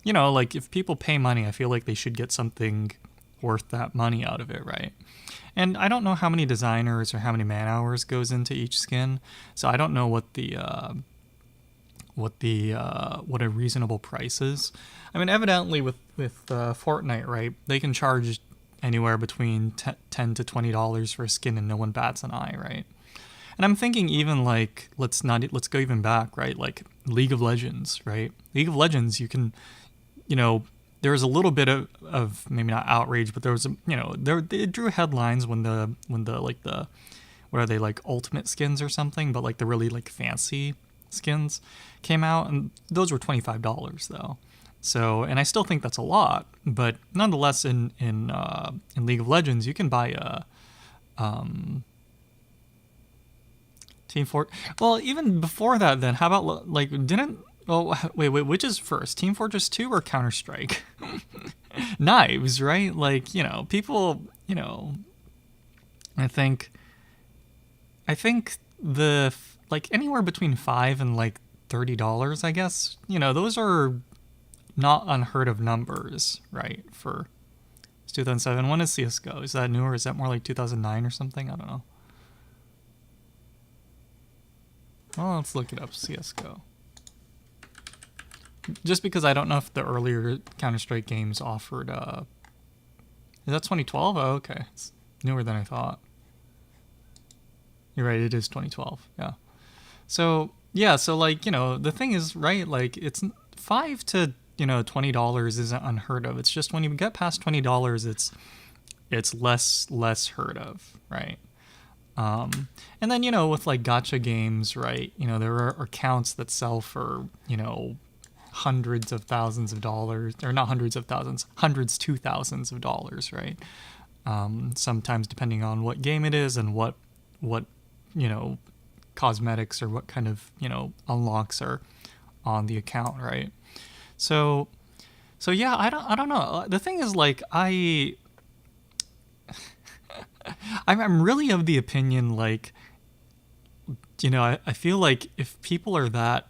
Like, if people pay money, I feel like they should get something worth that money out of it, right? And I don't know how many designers or how many man hours goes into each skin, so I don't know what a reasonable price is. I mean, evidently with Fortnite, right, they can charge anywhere between $10 to $20 for a skin, and no one bats an eye, right? And I'm thinking, even like, let's go even back, right? Like League of Legends, right? League of Legends, you can, there was a little bit of maybe not outrage, but there was it drew headlines when the what are they, like ultimate skins or something, but like the really like fancy skins came out, and those were $25 though. So, and I still think that's a lot, but nonetheless, in League of Legends, you can buy a Team Fort. Well, even before that, then how about like wait, which is first, Team Fortress 2 or Counter-Strike? Knives, right? Like, people, I think the like anywhere between $5 and like $30, I guess. Those are not unheard of numbers, right? For it's 2007. When is CS:GO? Is that newer? Is that more like 2009 or something? I don't know. Well, let's look it up. CS:GO. Just because I don't know if the earlier Counter-Strike games offered. Is that 2012? Oh, okay. It's newer than I thought. You're right. It is 2012. Yeah. So yeah. So like the thing is, right? Like it's $5 to $20 isn't unheard of. It's just when you get past $20, it's less heard of, right? And then with like gacha games, right? There are accounts that sell for hundreds of thousands of dollars, or not hundreds of thousands, hundreds to thousands of dollars, right? Sometimes depending on what game it is and what cosmetics or what kind of unlocks are on the account, right? So yeah, I don't know. The thing is, like, I'm really of the opinion, like, I feel like if people are that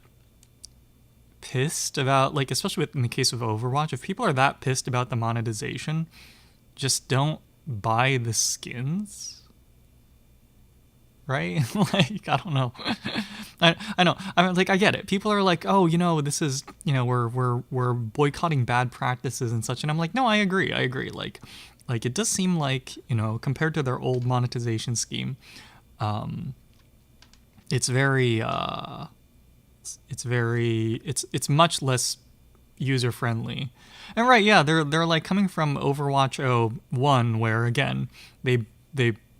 pissed about, like, especially in the case of Overwatch, if people are that pissed about the monetization, just don't buy the skins. Right? Like, I don't know. I know. I mean, like, I get it. People are like, oh, this is, we're boycotting bad practices and such. And I'm like, no, I agree. Like it does seem like, compared to their old monetization scheme, it's it's much less user friendly. And right, yeah, they're like coming from Overwatch 1, where again, they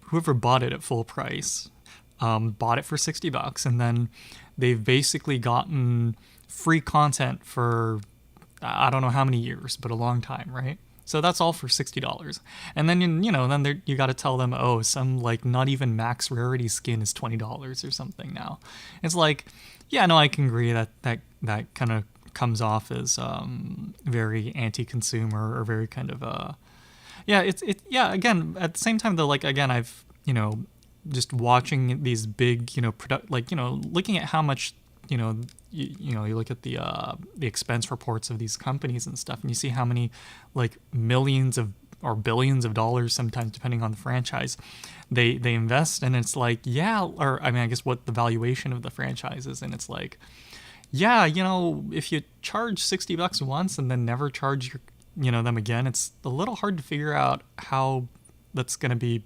whoever bought it at full price, bought it for $60, and then they've basically gotten free content for I don't know how many years, but a long time, right? So that's all for $60, and then then you got to tell them, oh, some like not even max rarity skin is $20 or something now. It's like, yeah, no, I can agree that kind of comes off as very anti-consumer, or very kind of yeah. Again, at the same time though, like, again, I've just watching these big looking at how much you look at the expense reports of these companies and stuff, and you see how many, like, millions of or billions of dollars, sometimes depending on the franchise, they invest, and it's like, yeah, or I mean, I guess what the valuation of the franchise is, and it's like, yeah, if you charge $60 once and then never charge them again, it's a little hard to figure out how that's going to be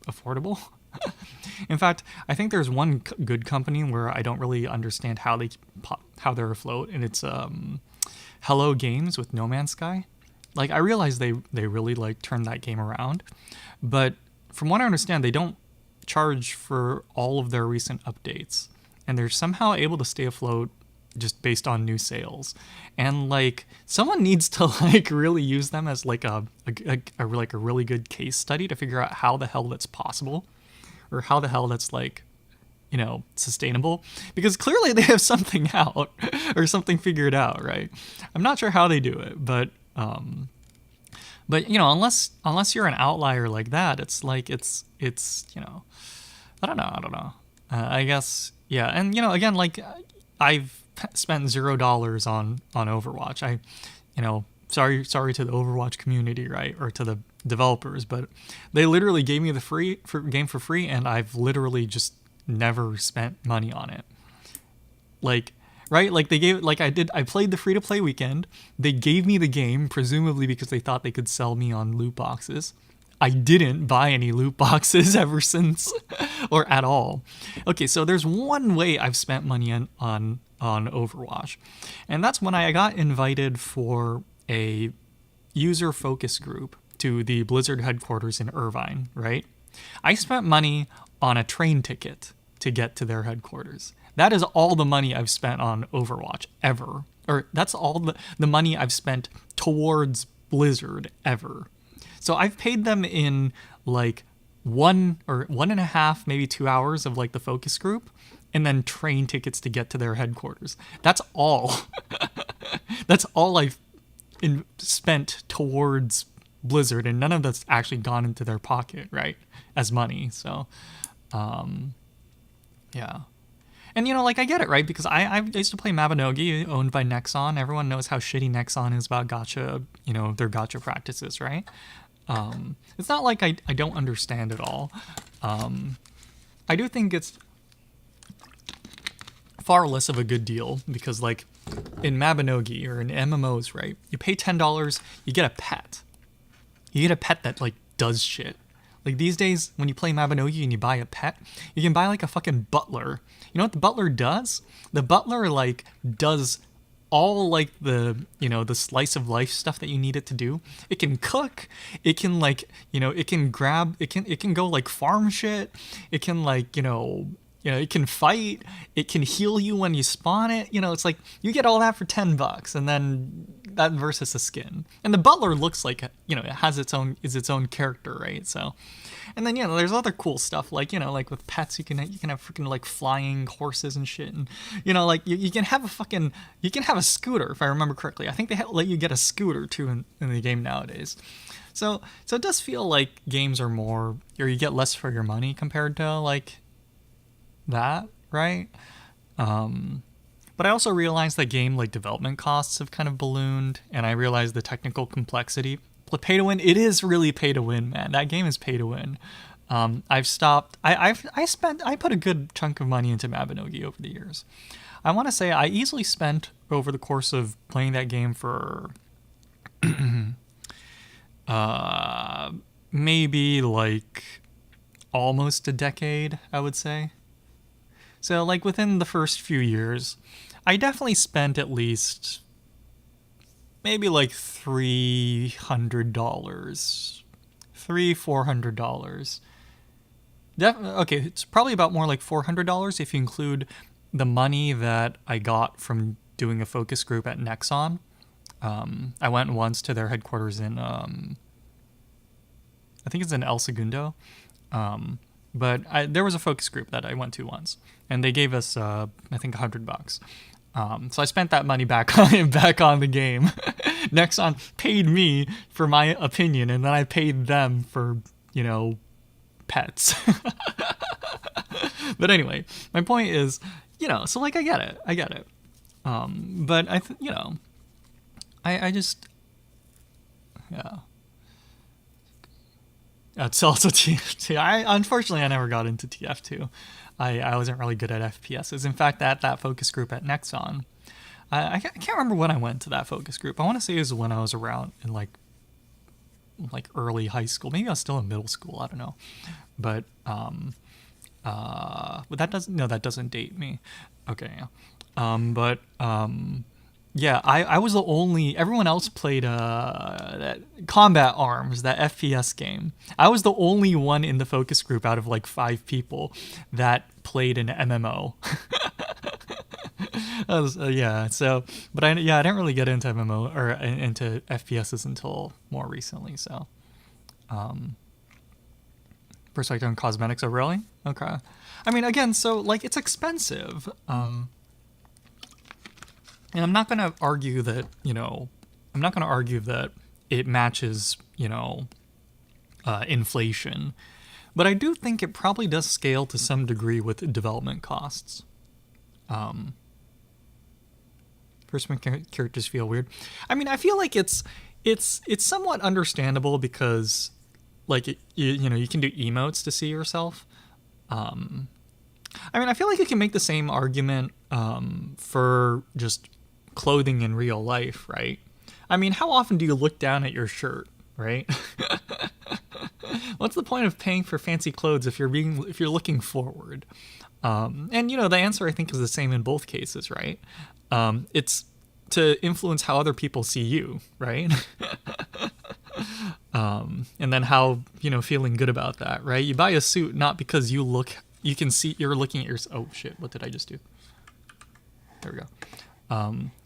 affordable. In fact, I think there's one good company where I don't really understand how they're afloat, and it's Hello Games with No Man's Sky. Like, I realize they really like turned that game around, but from what I understand, they don't charge for all of their recent updates, and they're somehow able to stay afloat just based on new sales. And like, someone needs to like really use them as like a really good case study to figure out how the hell that's possible, or how the hell that's like sustainable, because clearly they have something out or something figured out, right? I'm not sure how they do it, but unless you're an outlier like that, it's like it's I don't know. I guess, yeah. And again, like, I've spent $0 on Overwatch. Sorry to the Overwatch community, right, or to the developers, but they literally gave me the game for free, and I've literally just never spent money on it. Like, right, like, they gave, like, I played the free-to-play weekend. They gave me the game, presumably because they thought they could sell me on loot boxes. I didn't buy any loot boxes ever since, or at all. Okay, so there's one way I've spent money on Overwatch, and that's when I got invited for a user focus group to the Blizzard headquarters in Irvine, right? I spent money on a train ticket to get to their headquarters. That is all the money I've spent on Overwatch ever. Or that's all the money I've spent towards Blizzard ever. So I've paid them in like 1.5, maybe 2 hours of like the focus group, and then train tickets to get to their headquarters. That's all. That's all I've spent towards Blizzard, and none of that's actually gone into their pocket, right, as money. So, yeah. And like I get it, right? Because I used to play Mabinogi, owned by Nexon. Everyone knows how shitty Nexon is about gacha, their gacha practices, right? It's not like I don't understand it all. I do think it's far less of a good deal because, like, in Mabinogi or in MMOs, right? You pay $10, you get a pet. You get a pet that, like, does shit. Like, these days, when you play Mabinogi and you buy a pet, you can buy, like, a fucking butler. You know what the butler does? The butler, like, does all, like, the slice of life stuff that you need it to do. It can cook. It can, like, it can grab, it can go, like, farm shit. It can, like, it can fight. It can heal you when you spawn it. It's like you get all that for $10, and then that versus a skin. And the butler looks like it has its own character, right? So, and then there's other cool stuff like like with pets you can have freaking like flying horses and shit, and like you can have a scooter if I remember correctly. I think they let you get a scooter too in the game nowadays. So it does feel like games are more, or you get less for your money compared to like that, right? But I also realized that game like development costs have kind of ballooned, and I realized the technical complexity. But pay to win, it is really pay to win, man. That game is pay to win. I've stopped. I put a good chunk of money into Mabinogi over the years. I want to say I easily spent over the course of playing that game for maybe like almost a decade, I would say. So, like, within the first few years, I definitely spent at least maybe like $300, $400. Okay, it's probably about more like $400 if you include the money that I got from doing a focus group at Nexon. I went once to their headquarters in, I think it's in El Segundo. But there was a focus group that I went to once, and they gave us, I think, $100. So I spent that money back on the game. Nexon paid me for my opinion, and then I paid them for, pets. But anyway, my point is, so like I get it. But I just, yeah. It's also TF2. Unfortunately, I never got into TF2. I wasn't really good at FPSs. In fact, at that focus group at Nexon, I can't remember when I went to that focus group. I want to say it was when I was around in like early high school. Maybe I was still in middle school. I don't know. But that doesn't date me. Okay. Yeah, I was the only. Everyone else played that Combat Arms, that FPS game. I was the only one in the focus group out of like 5 people that played an MMO. Yeah. So, but I didn't really get into MMO or into FPSs until more recently. So, perspective on cosmetics. Oh, really? Okay. I mean, again, so like it's expensive. And I'm not going to argue that, it matches, inflation. But I do think it probably does scale to some degree with development costs. First one characters feel weird. I mean, I feel like it's somewhat understandable because, like, you can do emotes to see yourself. I mean, I feel like you can make the same argument for just clothing in real life, right? I mean, how often do you look down at your shirt, right? What's the point of paying for fancy clothes if you're looking forward? And the answer I think is the same in both cases, right? It's to influence how other people see you, right? And then how feeling good about that, right? You buy a suit not because you're looking at your. Oh shit! What did I just do? There we go.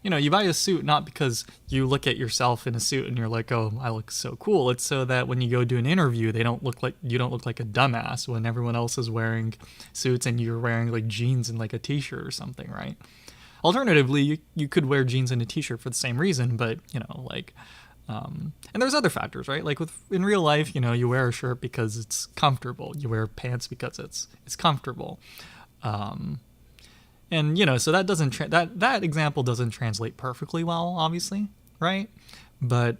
You buy a suit not because you look at yourself in a suit and you're like, oh, I look so cool. It's so that when you go do an interview, you don't look like a dumbass when everyone else is wearing suits and you're wearing like jeans and like a t-shirt or something, right? Alternatively, you could wear jeans and a t-shirt for the same reason, but and there's other factors, right? Like in real life, you wear a shirt because it's comfortable. You wear pants because it's comfortable. And so that doesn't that example doesn't translate perfectly well, obviously, right? But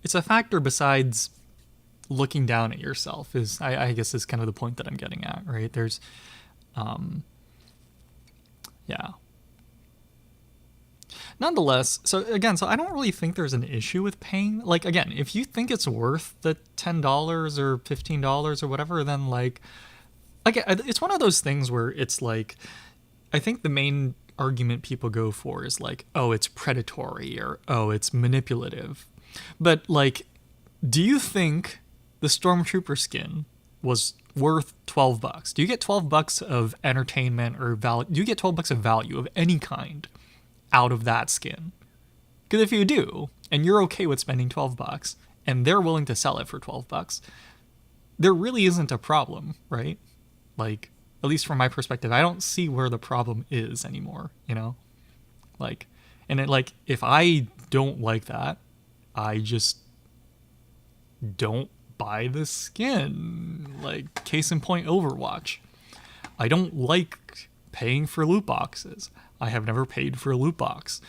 it's a factor besides looking down at yourself. Is I guess is kind of the point that I'm getting at, right? There's yeah. Nonetheless, so I don't really think there's an issue with paying. Like, again, if you think it's worth the $10 or $15 or whatever, then like it's one of those things where it's like, I think the main argument people go for is like, oh, it's predatory, or oh, it's manipulative. But like, do you think the Stormtrooper skin was worth $12? Do you get $12 of entertainment or value? Do you get $12 of value of any kind out of that skin? Because if you do, and you're okay with spending $12, and they're willing to sell it for $12, there really isn't a problem, right? Like, at least from my perspective, I don't see where the problem is anymore, Like, and it, like, if I don't like that, I just don't buy the skin. Like, case in point, Overwatch. I don't like paying for loot boxes. I have never paid for a loot box.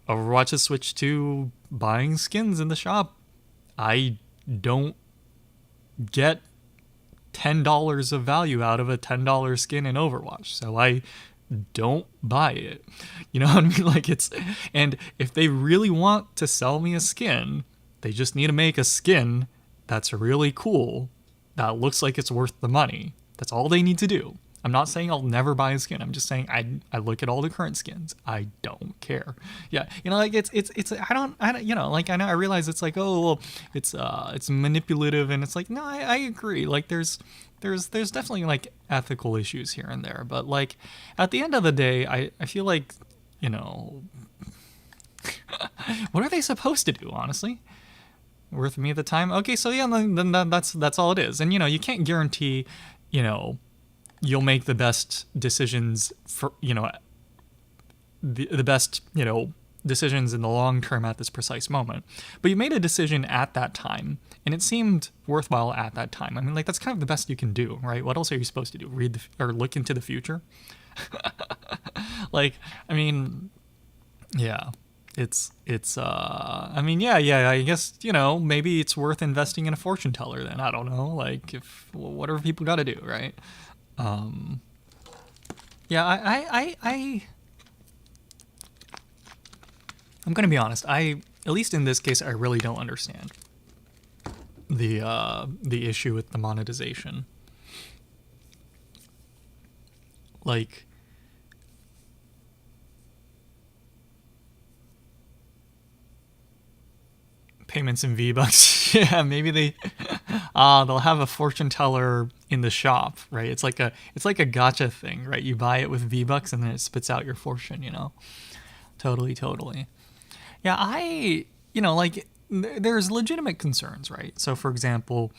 Overwatch has switched to buying skins in the shop. I don't get $10 of value out of a $10 skin in Overwatch, so I don't buy it. You know what I mean? Like, and if they really want to sell me a skin, they just need to make a skin that's really cool, that looks like it's worth the money. That's all they need to do. I'm not saying I'll never buy a skin. I'm just saying I look at all the current skins. I don't care. Yeah, like it's I don't like, I know, I realize it's like, oh well, it's manipulative, and it's like, no, I agree. Like there's definitely like ethical issues here and there, but like at the end of the day, I feel like, what are they supposed to do, honestly? Worth me the time? Okay, so yeah, then that's all it is. And you can't guarantee, you'll make the best decisions for, the best, decisions in the long term at this precise moment. But you made a decision at that time, and it seemed worthwhile at that time. I mean, like, that's kind of the best you can do, right? What else are you supposed to do? Or look into the future? Like, I mean, yeah. I mean, yeah, I guess, maybe it's worth investing in a fortune teller then. I don't know. Like, whatever people got to do, right? Yeah, I'm going to be honest. At least in this case, I really don't understand the issue with the monetization. Like, payments in V-Bucks. Yeah, maybe they'll have a fortune teller in the shop, right? It's like a gotcha thing, right? You buy it with V-Bucks and then it spits out your fortune, Totally. Yeah, like, there's legitimate concerns, right? So for example,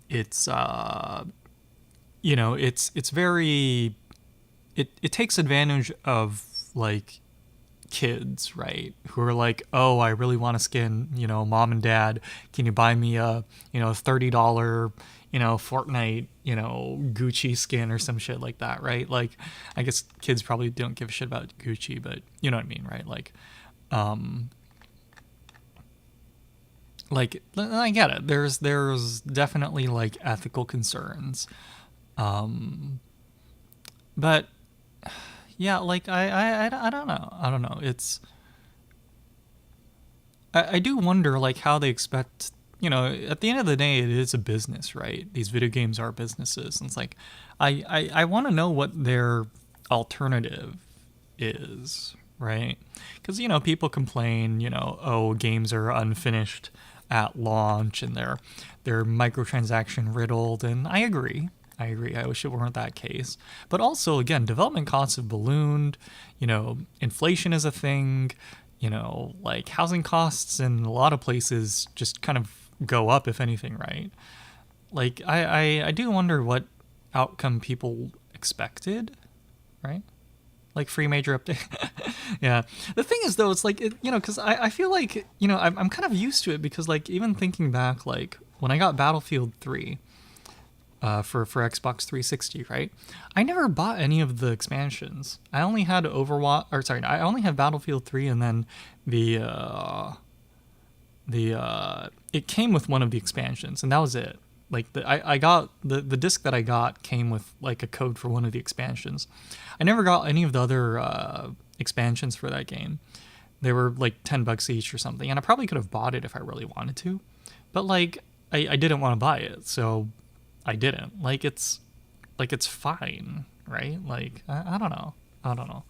it's it's very, it takes advantage of like kids, right, who are like, oh, I really want a skin, mom and dad, can you buy me a $30 Fortnite Gucci skin or some shit like that, right? Like, I guess kids probably don't give a shit about Gucci, but you know what I mean, right? Like I get it, there's definitely like ethical concerns, but yeah, like I don't know. It's, I do wonder like how they expect, at the end of the day, it is a business, right? These video games are businesses, and it's like I want to know what their alternative is, right? Because people complain, oh, games are unfinished at launch and they're microtransaction riddled, and I agree. I wish it weren't that case. But also, again, development costs have ballooned. Inflation is a thing. Like, housing costs in a lot of places just kind of go up, if anything, right? Like, I do wonder what outcome people expected, right? Like, free major update. Yeah. The thing is, though, it's like, because I feel like, I'm kind of used to it, because, like, even thinking back, like, when I got Battlefield 3, for Xbox 360, right? I never bought any of the expansions. I only had Overwatch, or sorry, I only have Battlefield 3, and then it came with one of the expansions, and that was it. Like I got the disc that I got came with like a code for one of the expansions. I never got any of the other expansions for that game. They were like $10 each or something, and I probably could have bought it if I really wanted to, but like I didn't want to buy it, so I didn't. Like it's fine, right? Like I don't know.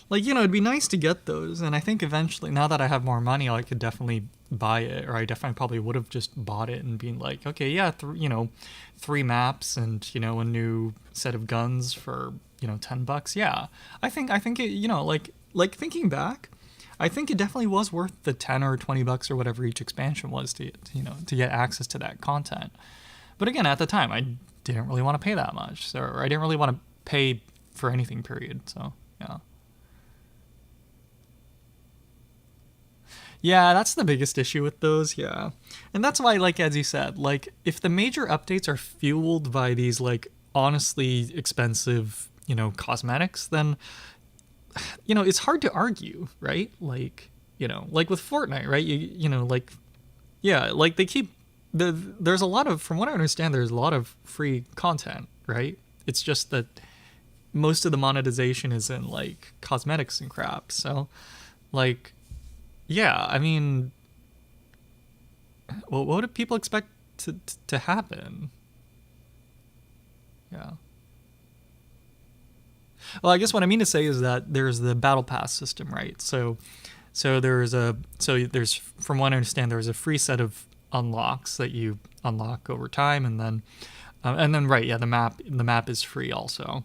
Like, you know, it'd be nice to get those, and I think eventually, now that I have more money, I could definitely buy it, or I definitely probably would have just bought it and been like, okay, yeah, 3 maps and, you know, a new set of guns for, you know, $10. Yeah, I think it, you know, like thinking back, I think it definitely was worth the $10 or $20 or whatever each expansion was to get access to that content. But again, at the time, I didn't really want to pay that much, so or I didn't really want to pay for anything, period. So yeah. Yeah, that's the biggest issue with those, yeah. And that's why, like, as you said, like, if the major updates are fueled by these, like, honestly expensive, you know, cosmetics, then, you know, it's hard to argue, right? Like, you know, like with Fortnite, right? You know, like, yeah, like, they keep, there's a lot of, from what I understand, there's a lot of free content, right? It's just that most of the monetization is in, like, cosmetics and crap, so, like, yeah, I mean, well, what do people expect to happen? Yeah. Well, I guess what I mean to say is that there's the battle pass system, right? So there's from what I understand, there's a free set of unlocks that you unlock over time, and then right, yeah, the map is free also,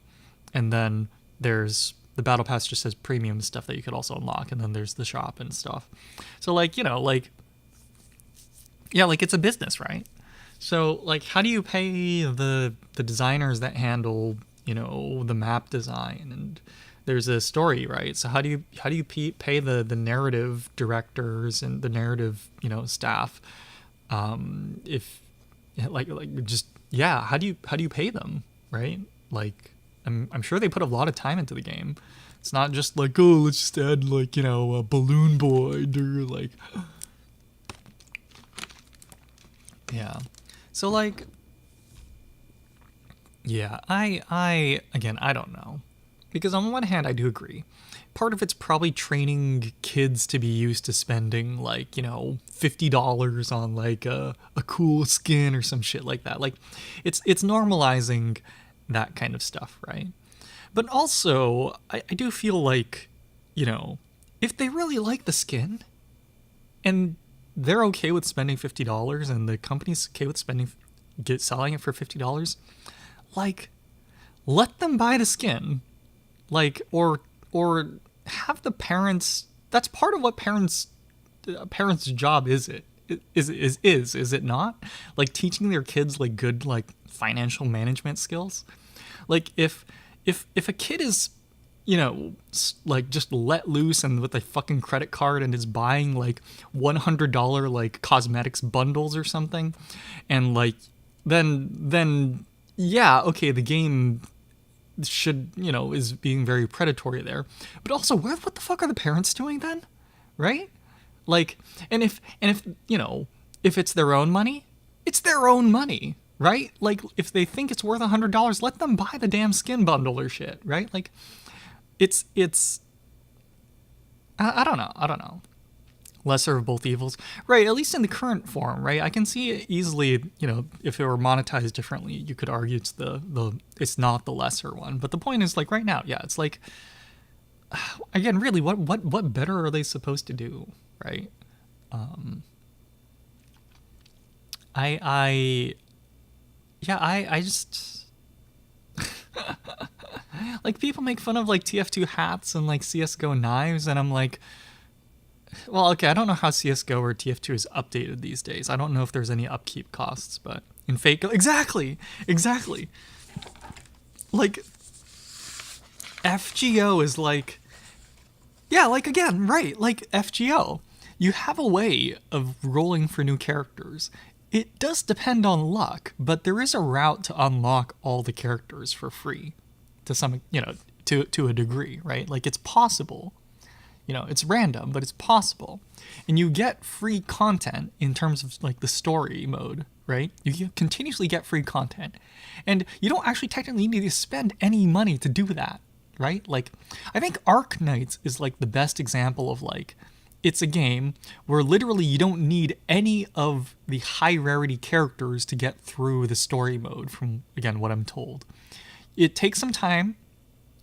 and then there's the battle pass just has premium stuff that you could also unlock, and then there's the shop and stuff. So like, you know, like, yeah, like it's a business, right? So like, how do you pay the designers that handle, you know, the map design, and there's a story, right? So how do you pay the narrative directors and the narrative, you know, staff, if like just, yeah, how do you pay them, right? Like, I'm sure they put a lot of time into the game. It's not just like, oh, let's just add, like, you know, a Balloon Boy, or like, yeah. So like, yeah, I again, I don't know, because on one hand, I do agree. Part of it's probably training kids to be used to spending, like, you know, $50 on like a cool skin or some shit like that. Like, it's normalizing that kind of stuff, right? But also, I do feel like, you know, if they really like the skin and they're okay with spending $50 and the company's okay with selling it for $50, like, let them buy the skin. Like, or have the parents, that's part of what parents' job is it not? Like, teaching their kids, like, good, like, financial management skills. Like, if a kid is, you know, like, just let loose and with a fucking credit card and is buying like $100 like cosmetics bundles or something, and like then yeah, okay, the game should, you know, is being very predatory there. But also, what the fuck are the parents doing then? Right? Like, and if you know, if it's their own money, it's their own money, right? Like, if they think it's worth $100, let them buy the damn skin bundle or shit, right? Like, it's I don't know. Lesser of both evils, right? At least in the current form, right? I can see it easily, you know, if it were monetized differently, you could argue it's it's not the lesser one. But the point is, like, right now, yeah, it's like, again, really, what better are they supposed to do, right? I just like, people make fun of like TF2 hats and like CS:GO knives, and I'm like, well, okay, I don't know how CS:GO or TF2 is updated these days. I don't know if there's any upkeep costs, but in Fake, exactly. Like, FGO is like, yeah, like, again, right, like FGO. you have a way of rolling for new characters. It does depend on luck, but there is a route to unlock all the characters for free, to some, to a degree, right? Like, it's possible. It's random, but it's possible. And you get free content in terms of like the story mode, right? You continuously get free content. And you don't actually technically need to spend any money to do that, right? Like, I think Ark Knights is like the best example of like, it's a game where literally you don't need any of the high rarity characters to get through the story mode, from, again, what I'm told. It takes some time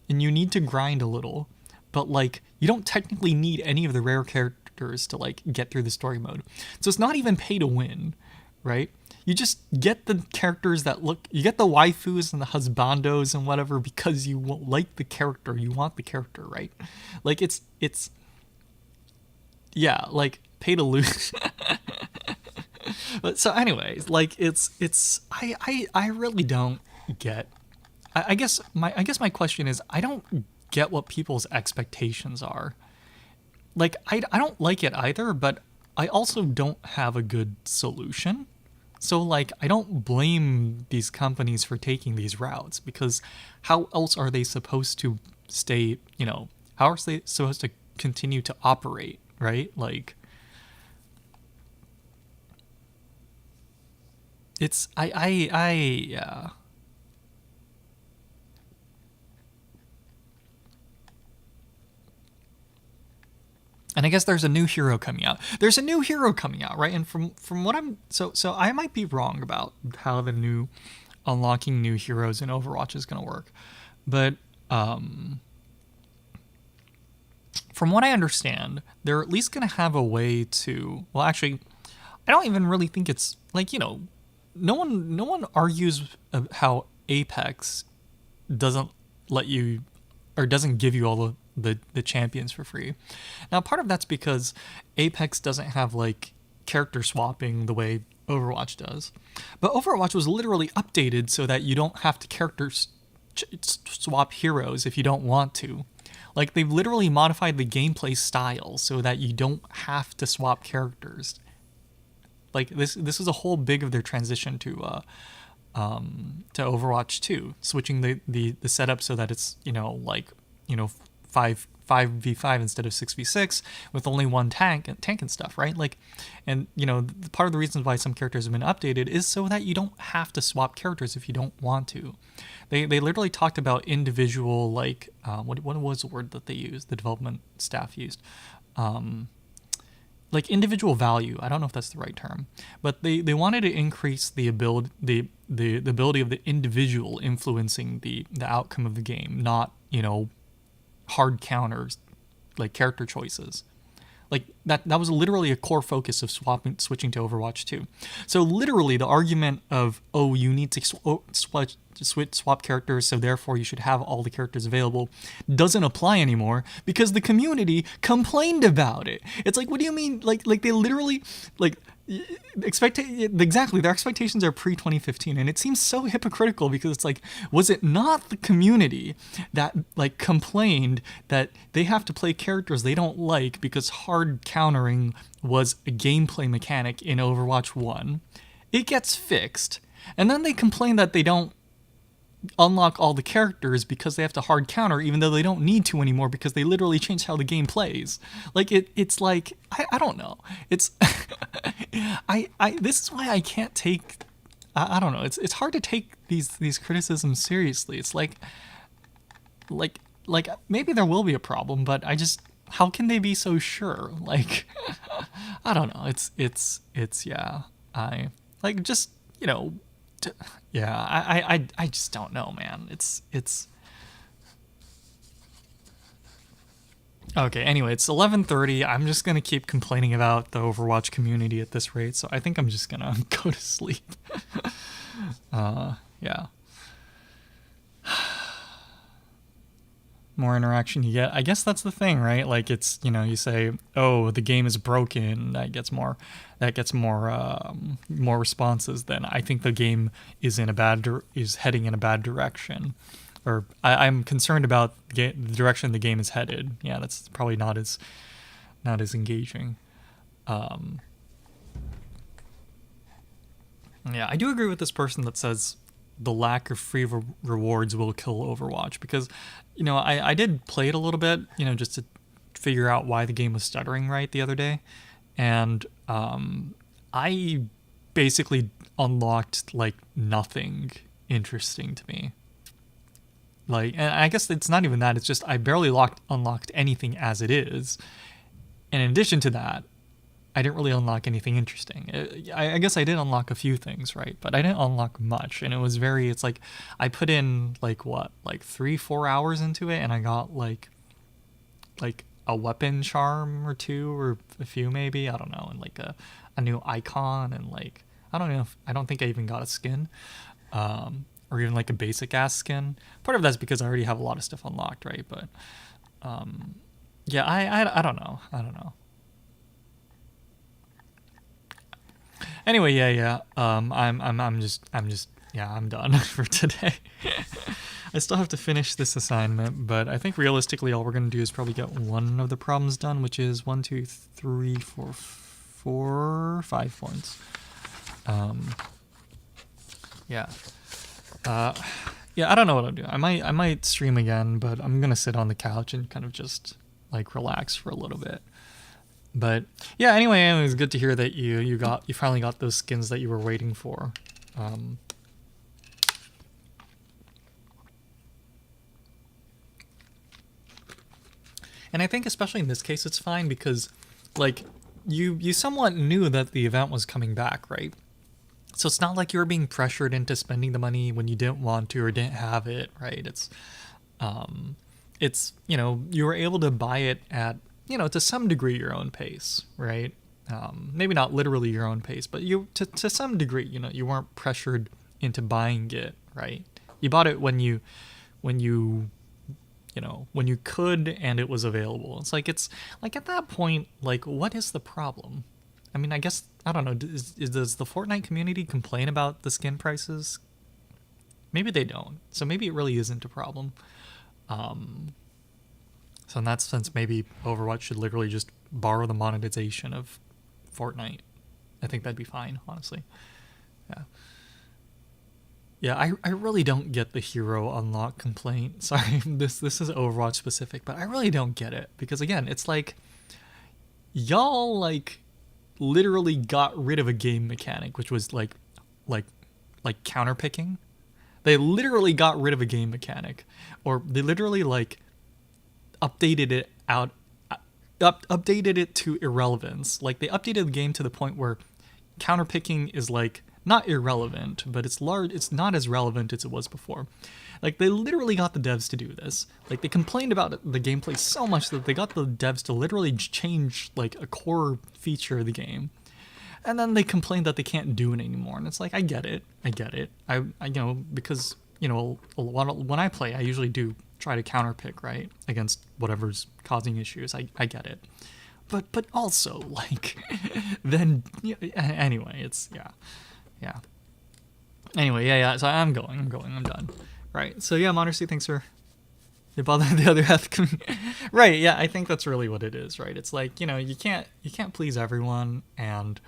and you need to grind a little, but like, you don't technically need any of the rare characters to like get through the story mode. So it's not even pay to win, right? You just get the characters you get the waifus and the husbandos and whatever because you like the character, you want the character, right? Like, it's yeah, like, pay to lose. But so anyways, like, I really don't get. I guess my question is, I don't get what people's expectations are. Like, I don't like it either, but I also don't have a good solution. So like, I don't blame these companies for taking these routes, because how else are they supposed to stay, how are they supposed to continue to operate, right? Like, it's, yeah. And I guess there's a new hero coming out. Right? And from what so I might be wrong about how the unlocking new heroes in Overwatch is going to work. But from what I understand, they're at least going to have a way to, well, actually, I don't even really think it's like, no one argues how Apex doesn't let you, or doesn't give you all the champions for free. Now, part of that's because Apex doesn't have like character swapping the way Overwatch does. But Overwatch was literally updated so that you don't have to swap heroes if you don't want to. Like, they've literally modified the gameplay style so that you don't have to swap characters. Like, this is a whole big of their transition to Overwatch 2, switching the setup so that it's, 5v5 instead of 6v6 with only one tank and stuff, right? Like, and part of the reasons why some characters have been updated is so that you don't have to swap characters if you don't want to. They literally talked about individual, like, what was the word that they used, the development staff used, like individual value. I don't know if that's the right term, but they wanted to increase the ability of the individual influencing the outcome of the game, not hard counters, like character choices. Like, that was literally a core focus of switching to Overwatch 2. So literally the argument of, oh, you need to swap characters, so therefore you should have all the characters available, doesn't apply anymore because the community complained about it. It's like, what do you mean? Like they literally, like, exactly, their expectations are pre-2015, and it seems so hypocritical because it's like, was it not the community that like complained that they have to play characters they don't like because hard countering was a gameplay mechanic in Overwatch 1? It gets fixed, and then they complain that they don't unlock all the characters because they have to hard counter, even though they don't need to anymore because they literally changed how the game plays. Like, it's like, I don't know. It's this is why I can't take, I don't know. It's hard to take these criticisms seriously. It's like maybe there will be a problem, but how can they be so sure? Like, I don't know. It's yeah. I like, just, yeah, I just don't know, man. It's okay. Anyway, it's 11:30. I'm just gonna keep complaining about the Overwatch community at this rate, so I think I'm just gonna go to sleep. Yeah. More interaction you get. I guess that's the thing, right? Like, it's, you say, oh, the game is broken. That gets more responses. Then I think the game is heading in a bad direction, or I'm concerned about the direction the game is headed. Yeah, that's probably not as engaging. Um, yeah, I do agree with this person that says the lack of free rewards will kill Overwatch because, I did play it a little bit, just to figure out why the game was stuttering right the other day. And I basically unlocked like nothing interesting to me. Like, and I guess it's not even that. It's just I barely unlocked anything as it is. And in addition to that, I didn't really unlock anything interesting. I guess I did unlock a few things, right? But I didn't unlock much. And it's like I put in like 3-4 hours into it and I got like a weapon charm or two or a few maybe. I don't know. And like a new icon and like, I don't know. I don't think I even got a skin. Or even like a basic ass skin. Part of that's because I already have a lot of stuff unlocked, right? But yeah, I don't know. I don't know. Anyway, yeah. I'm just yeah, I'm done for today. I still have to finish this assignment, but I think realistically all we're gonna do is probably get one of the problems done, which is 1, 2, 3, 4, 5 points. Yeah. Yeah, I don't know what I'll do. I might stream again, but I'm gonna sit on the couch and kind of just like relax for a little bit. But yeah, anyway, it was good to hear that you finally got those skins that you were waiting for. And I think especially in this case it's fine because like you somewhat knew that the event was coming back, right? So it's not like you were being pressured into spending the money when you didn't want to or didn't have it, right? It's you were able to buy it at, to some degree your own pace, right? Maybe not literally your own pace, but to some degree, you weren't pressured into buying it, right? You bought it when you could and it was available. It's like at that point, like what is the problem? I mean, I guess, I don't know, does the Fortnite community complain about the skin prices? Maybe they don't. So maybe it really isn't a problem. So in that sense, maybe Overwatch should literally just borrow the monetization of Fortnite. I think that'd be fine, honestly. Yeah. Yeah, I really don't get the hero unlock complaint. Sorry, this is Overwatch specific, but I really don't get it. Because again, it's like, y'all like literally got rid of a game mechanic, which was like counter picking. They literally got rid of a game mechanic, or they literally like updated it to irrelevance. Like they updated the game to the point where counter picking is like not irrelevant, but it's not as relevant as it was before. Like they literally got the devs to do this. Like they complained about the gameplay so much that they got the devs to literally change like a core feature of the game. And then they complained that they can't do it anymore. And it's like, I get it. I because, when I play, I usually do try to counterpick, right? Against whatever's causing issues. I get it. But also, like, then, anyway, it's, yeah. Anyway, yeah, so I'm done. Right, so yeah, Modesty, thanks for bothering the other half. Right, yeah, I think that's really what it is, right? It's like, you can't please everyone, and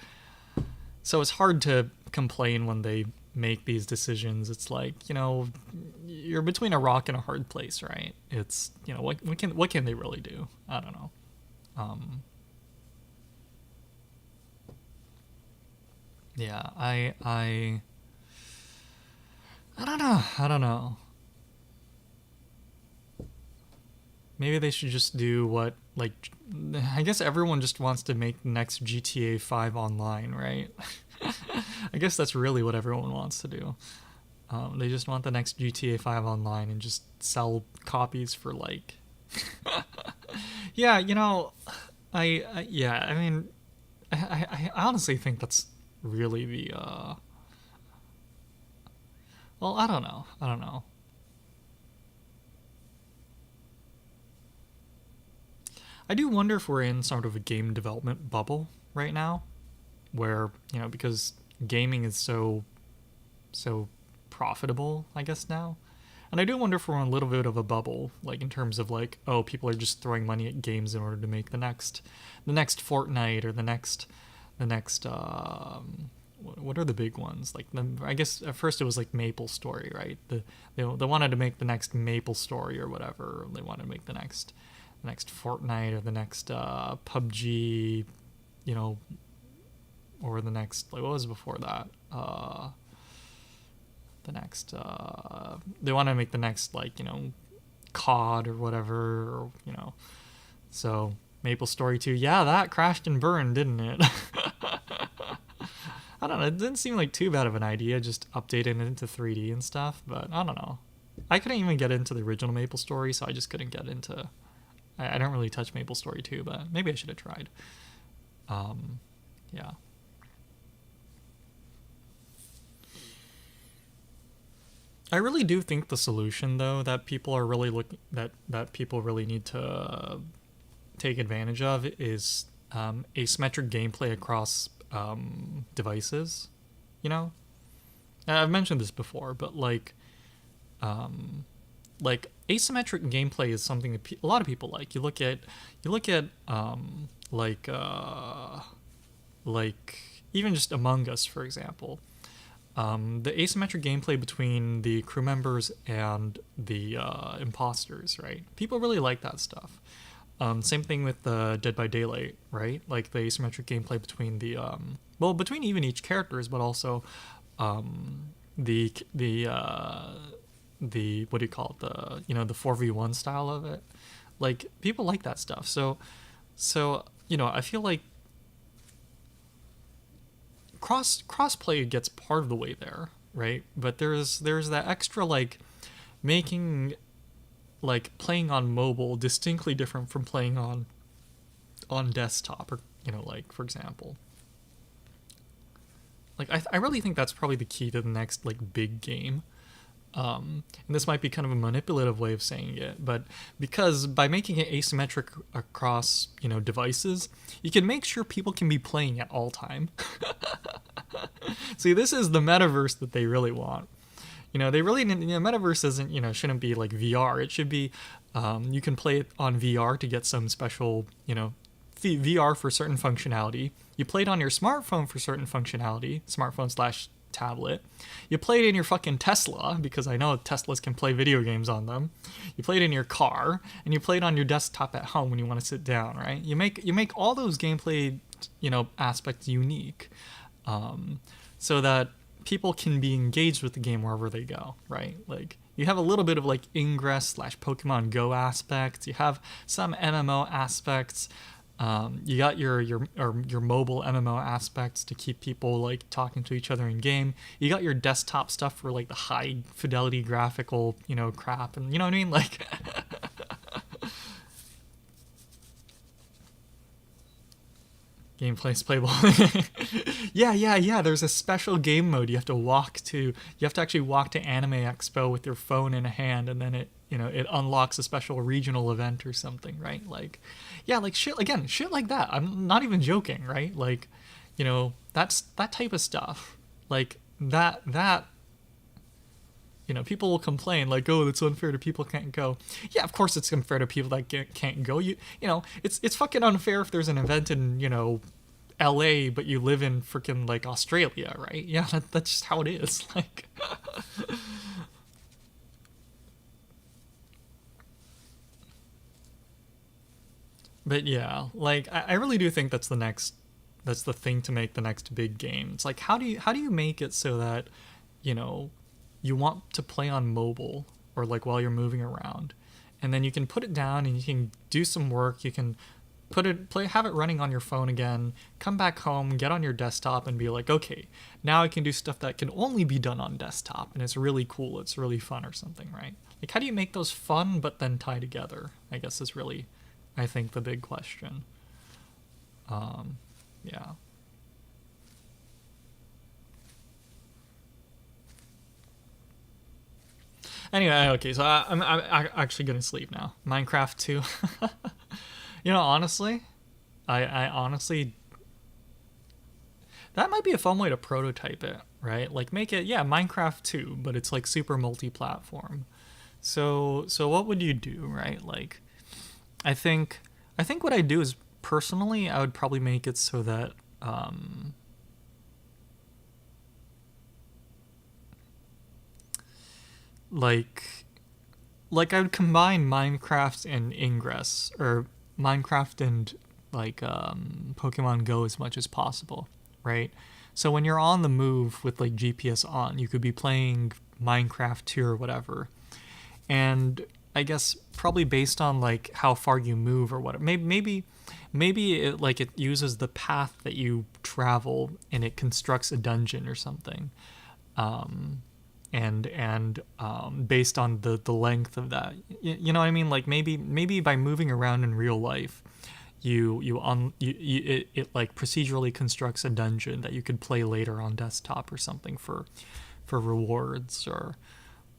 so it's hard to complain when they make these decisions. It's like, you're between a rock and a hard place, right? It's, what can they really do? I don't know. Yeah, I don't know. Maybe they should just do what, like, I guess everyone just wants to make the next GTA 5 online, right? I guess that's really what everyone wants to do. They just want the next GTA 5 online and just sell copies for, like... yeah, I honestly think that's really the, well, I don't know. I do wonder if we're in sort of a game development bubble right now, where, because gaming is so profitable, I guess now, And I do wonder if we're in a little bit of a bubble, like in terms of like, oh, people are just throwing money at games in order to make the next Fortnite or the next what are the big ones? Like I guess at first it was like Maple Story, right? They wanted to make the next Maple Story or whatever. They wanted to make the next Fortnite or the next PUBG, you know, or the next, like, what was before that? They want to make the next, like, you know, COD or whatever, or, you know. So Maple Story 2, yeah, that crashed and burned, didn't it? I don't know, it didn't seem like too bad of an idea, just updating it into 3D and stuff, but I don't know. I couldn't even get into the original Maple Story, so I just couldn't get into... I don't really touch Maple Story 2, but maybe I should have tried. Yeah. I really do think the solution, though, that people are really that people really need to take advantage of is asymmetric gameplay across devices. You know, I've mentioned this before, but like asymmetric gameplay is something that a lot of people like. You look at like even just Among Us, for example. The asymmetric gameplay between the crew members and the imposters, right? People really like that stuff. Same thing with Dead by Daylight, right? Like the asymmetric gameplay between between even each characters, but also the what do you call it? The 4v1 style of it. Like, people like that stuff. So I feel like crossplay gets part of the way there, right? But there's that extra, like, making, like, playing on mobile distinctly different from playing on desktop, or, like, for example. Like, I really think that's probably the key to the next, like, big game. And this might be kind of a manipulative way of saying it, but because by making it asymmetric across, devices, you can make sure people can be playing at all time. See, this is the metaverse that they really want. They really, metaverse isn't, shouldn't be like VR. It should be, you can play it on VR to get some special, VR for certain functionality. You play it on your smartphone for certain functionality, smartphone/tablet. You play it in your fucking Tesla, because I know Teslas can play video games on them. You play it in your car, and you play it on your desktop at home when you want to sit down, right? You make all those gameplay, aspects unique, so that people can be engaged with the game wherever they go, right? Like, you have a little bit of like Ingress/Pokemon Go aspects. You have some MMO aspects. You got your mobile MMO aspects to keep people like talking to each other in game. You got your desktop stuff for like the high fidelity graphical, crap, and you know what I mean? Like, gameplay's playable. Yeah. There's a special game mode you have to actually walk to Anime Expo with your phone in a hand, and then it unlocks a special regional event or something, right? Like, yeah, like shit like that. I'm not even joking, right? Like, that's that type of stuff. Like that people will complain like, oh, that's unfair to people who can't go. Yeah, of course it's unfair to people that can't go. It's fucking unfair if there's an event in, LA, but you live in freaking like Australia, right? Yeah, that's just how it is. Like, but yeah, like I really do think that's the thing to make the next big game. It's like, how do you make it so that, you want to play on mobile or like while you're moving around, and then you can put it down and you can do some work. You can have it running on your phone again, come back home, get on your desktop and be like, okay, now I can do stuff that can only be done on desktop, and it's really cool, it's really fun or something, right? Like, how do you make those fun but then tie together, I guess, is really, I think, the big question. Yeah. Anyway, okay, so I'm actually gonna sleep now. Minecraft 2. Honestly, I honestly, that might be a fun way to prototype it, right? Like, make it, yeah, Minecraft 2, but it's like super multi-platform. So what would you do, right? Like, I think I think what I do is personally I would probably make it so that like I would combine Minecraft and Ingress, or Minecraft and like Pokemon Go as much as possible, right? So when you're on the move with like GPS on, you could be playing Minecraft 2 or whatever, and I guess probably based on like how far you move or what, maybe it like it uses the path that you travel and it constructs a dungeon or something, and based on the length of that, you know what I mean? Like maybe by moving around in real life, it like procedurally constructs a dungeon that you could play later on desktop or something for rewards,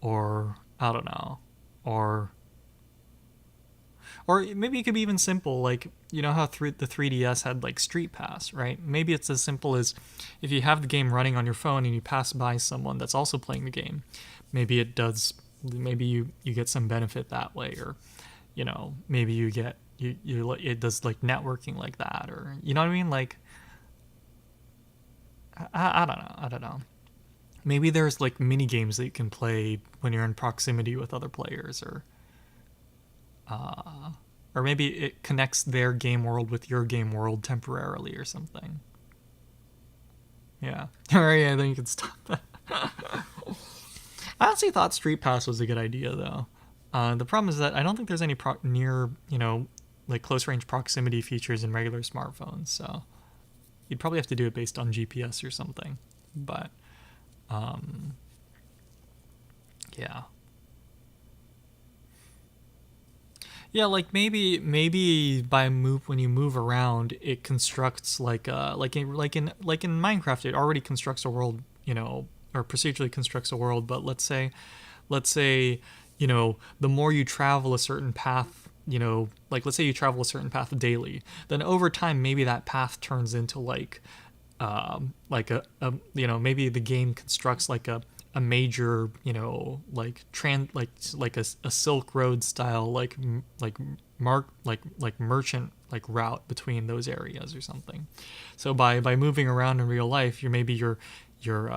or I don't know, or maybe it could be even simple, like you know how the 3DS had like Street Pass, right? Maybe it's as simple as if you have the game running on your phone and you pass by someone that's also playing the game, maybe it does. Maybe you get some benefit that way, or you know maybe you get it does like networking like that, or you know what I mean? Like I don't know. I don't know. Maybe there's like mini games that you can play when you're in proximity with other players, or maybe it connects their game world with your game world temporarily or something. Yeah. Alright, yeah, then you can stop that. I honestly thought Street Pass was a good idea, though. The problem is that I don't think there's any near, like close range proximity features in regular smartphones, so you'd probably have to do it based on GPS or something. But, yeah. Yeah, like maybe by move when you move around, it constructs like in Minecraft, it already constructs a world, or procedurally constructs a world. But let's say, the more you travel a certain path, like let's say you travel a certain path daily, then over time maybe that path turns into like maybe the game constructs like a major, like a Silk Road style, like merchant like route between those areas or something. So by moving around in real life, your your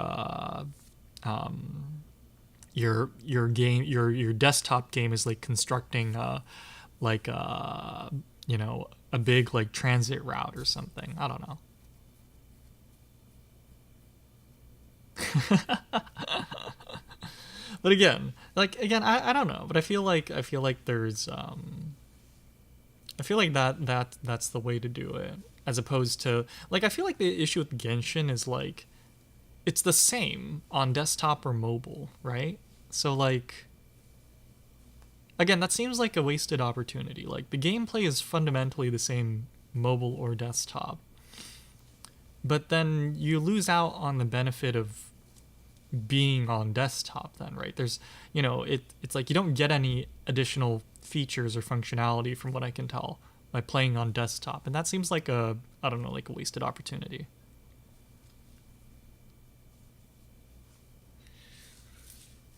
desktop game is like constructing like a big like transit route or something. I don't know. But again, I don't know, but I feel like there's I feel like that's the way to do it, as opposed to like I feel like the issue with Genshin is like it's the same on desktop or mobile, right? So like again, that seems like a wasted opportunity. Like the gameplay is fundamentally the same mobile or desktop, but then you lose out on the benefit of being on desktop then, right? There's it's like you don't get any additional features or functionality from what I can tell by playing on desktop, and that seems like a, I don't know, like a wasted opportunity.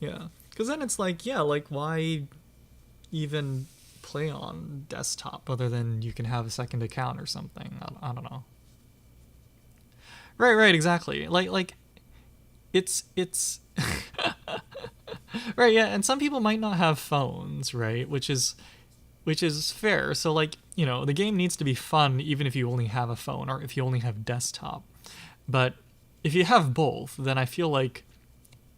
Yeah, because then it's like, yeah, like why even play on desktop other than you can have a second account or something? I don't know. Right, exactly. Like it's right, yeah, and some people might not have phones, right? Which is fair. So like, the game needs to be fun even if you only have a phone or if you only have desktop. But if you have both, then I feel like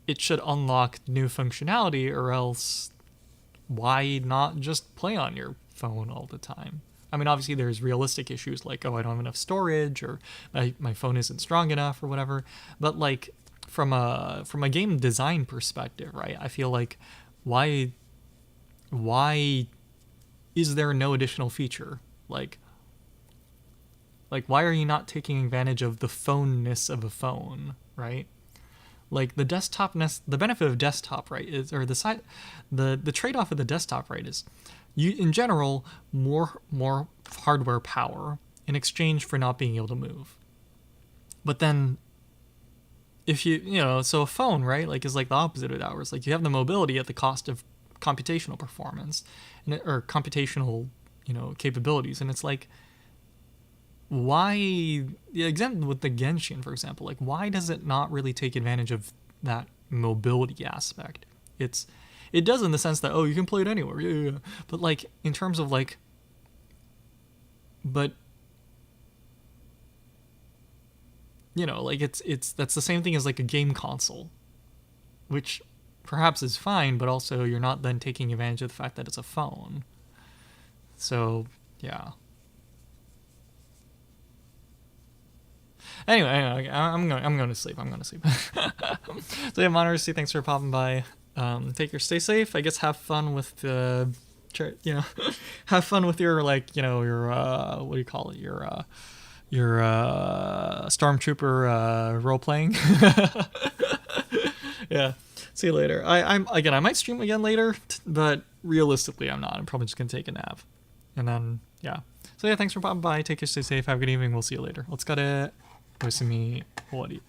it should unlock new functionality, or else why not just play on your phone all the time? I mean, obviously there's realistic issues like, oh, I don't have enough storage, or my phone isn't strong enough or whatever. But like from a game design perspective, right? I feel like why is there no additional feature? Like why are you not taking advantage of the phoneness of a phone, right? Like the desktopness, the benefit of desktop, right, is, or the side, the trade-off of the desktop, right, is you in general more hardware power in exchange for not being able to move. But then if so a phone, right, like is like the opposite of ours. Like you have the mobility at the cost of computational performance or computational, capabilities. And it's like, why, example with the Genshin, for example, like why does it not really take advantage of that mobility aspect? It does in the sense that, oh, you can play it anywhere, yeah. But like in terms of like, but like it's that's the same thing as like a game console, which perhaps is fine, but also you're not then taking advantage of the fact that it's a phone. So yeah. Anyway, I'm going to sleep. So yeah, Moderacy, thanks for popping by. Stay safe. I guess have fun with have fun with your your what do you call it? Your stormtrooper role playing. Yeah. See you later. I might stream again later, but realistically, I'm not. I'm probably just gonna take a nap, and then yeah. So yeah, thanks for popping by. Take care. Stay safe. Have a good evening. We'll see you later. Let's get it. おやすみ。終わり。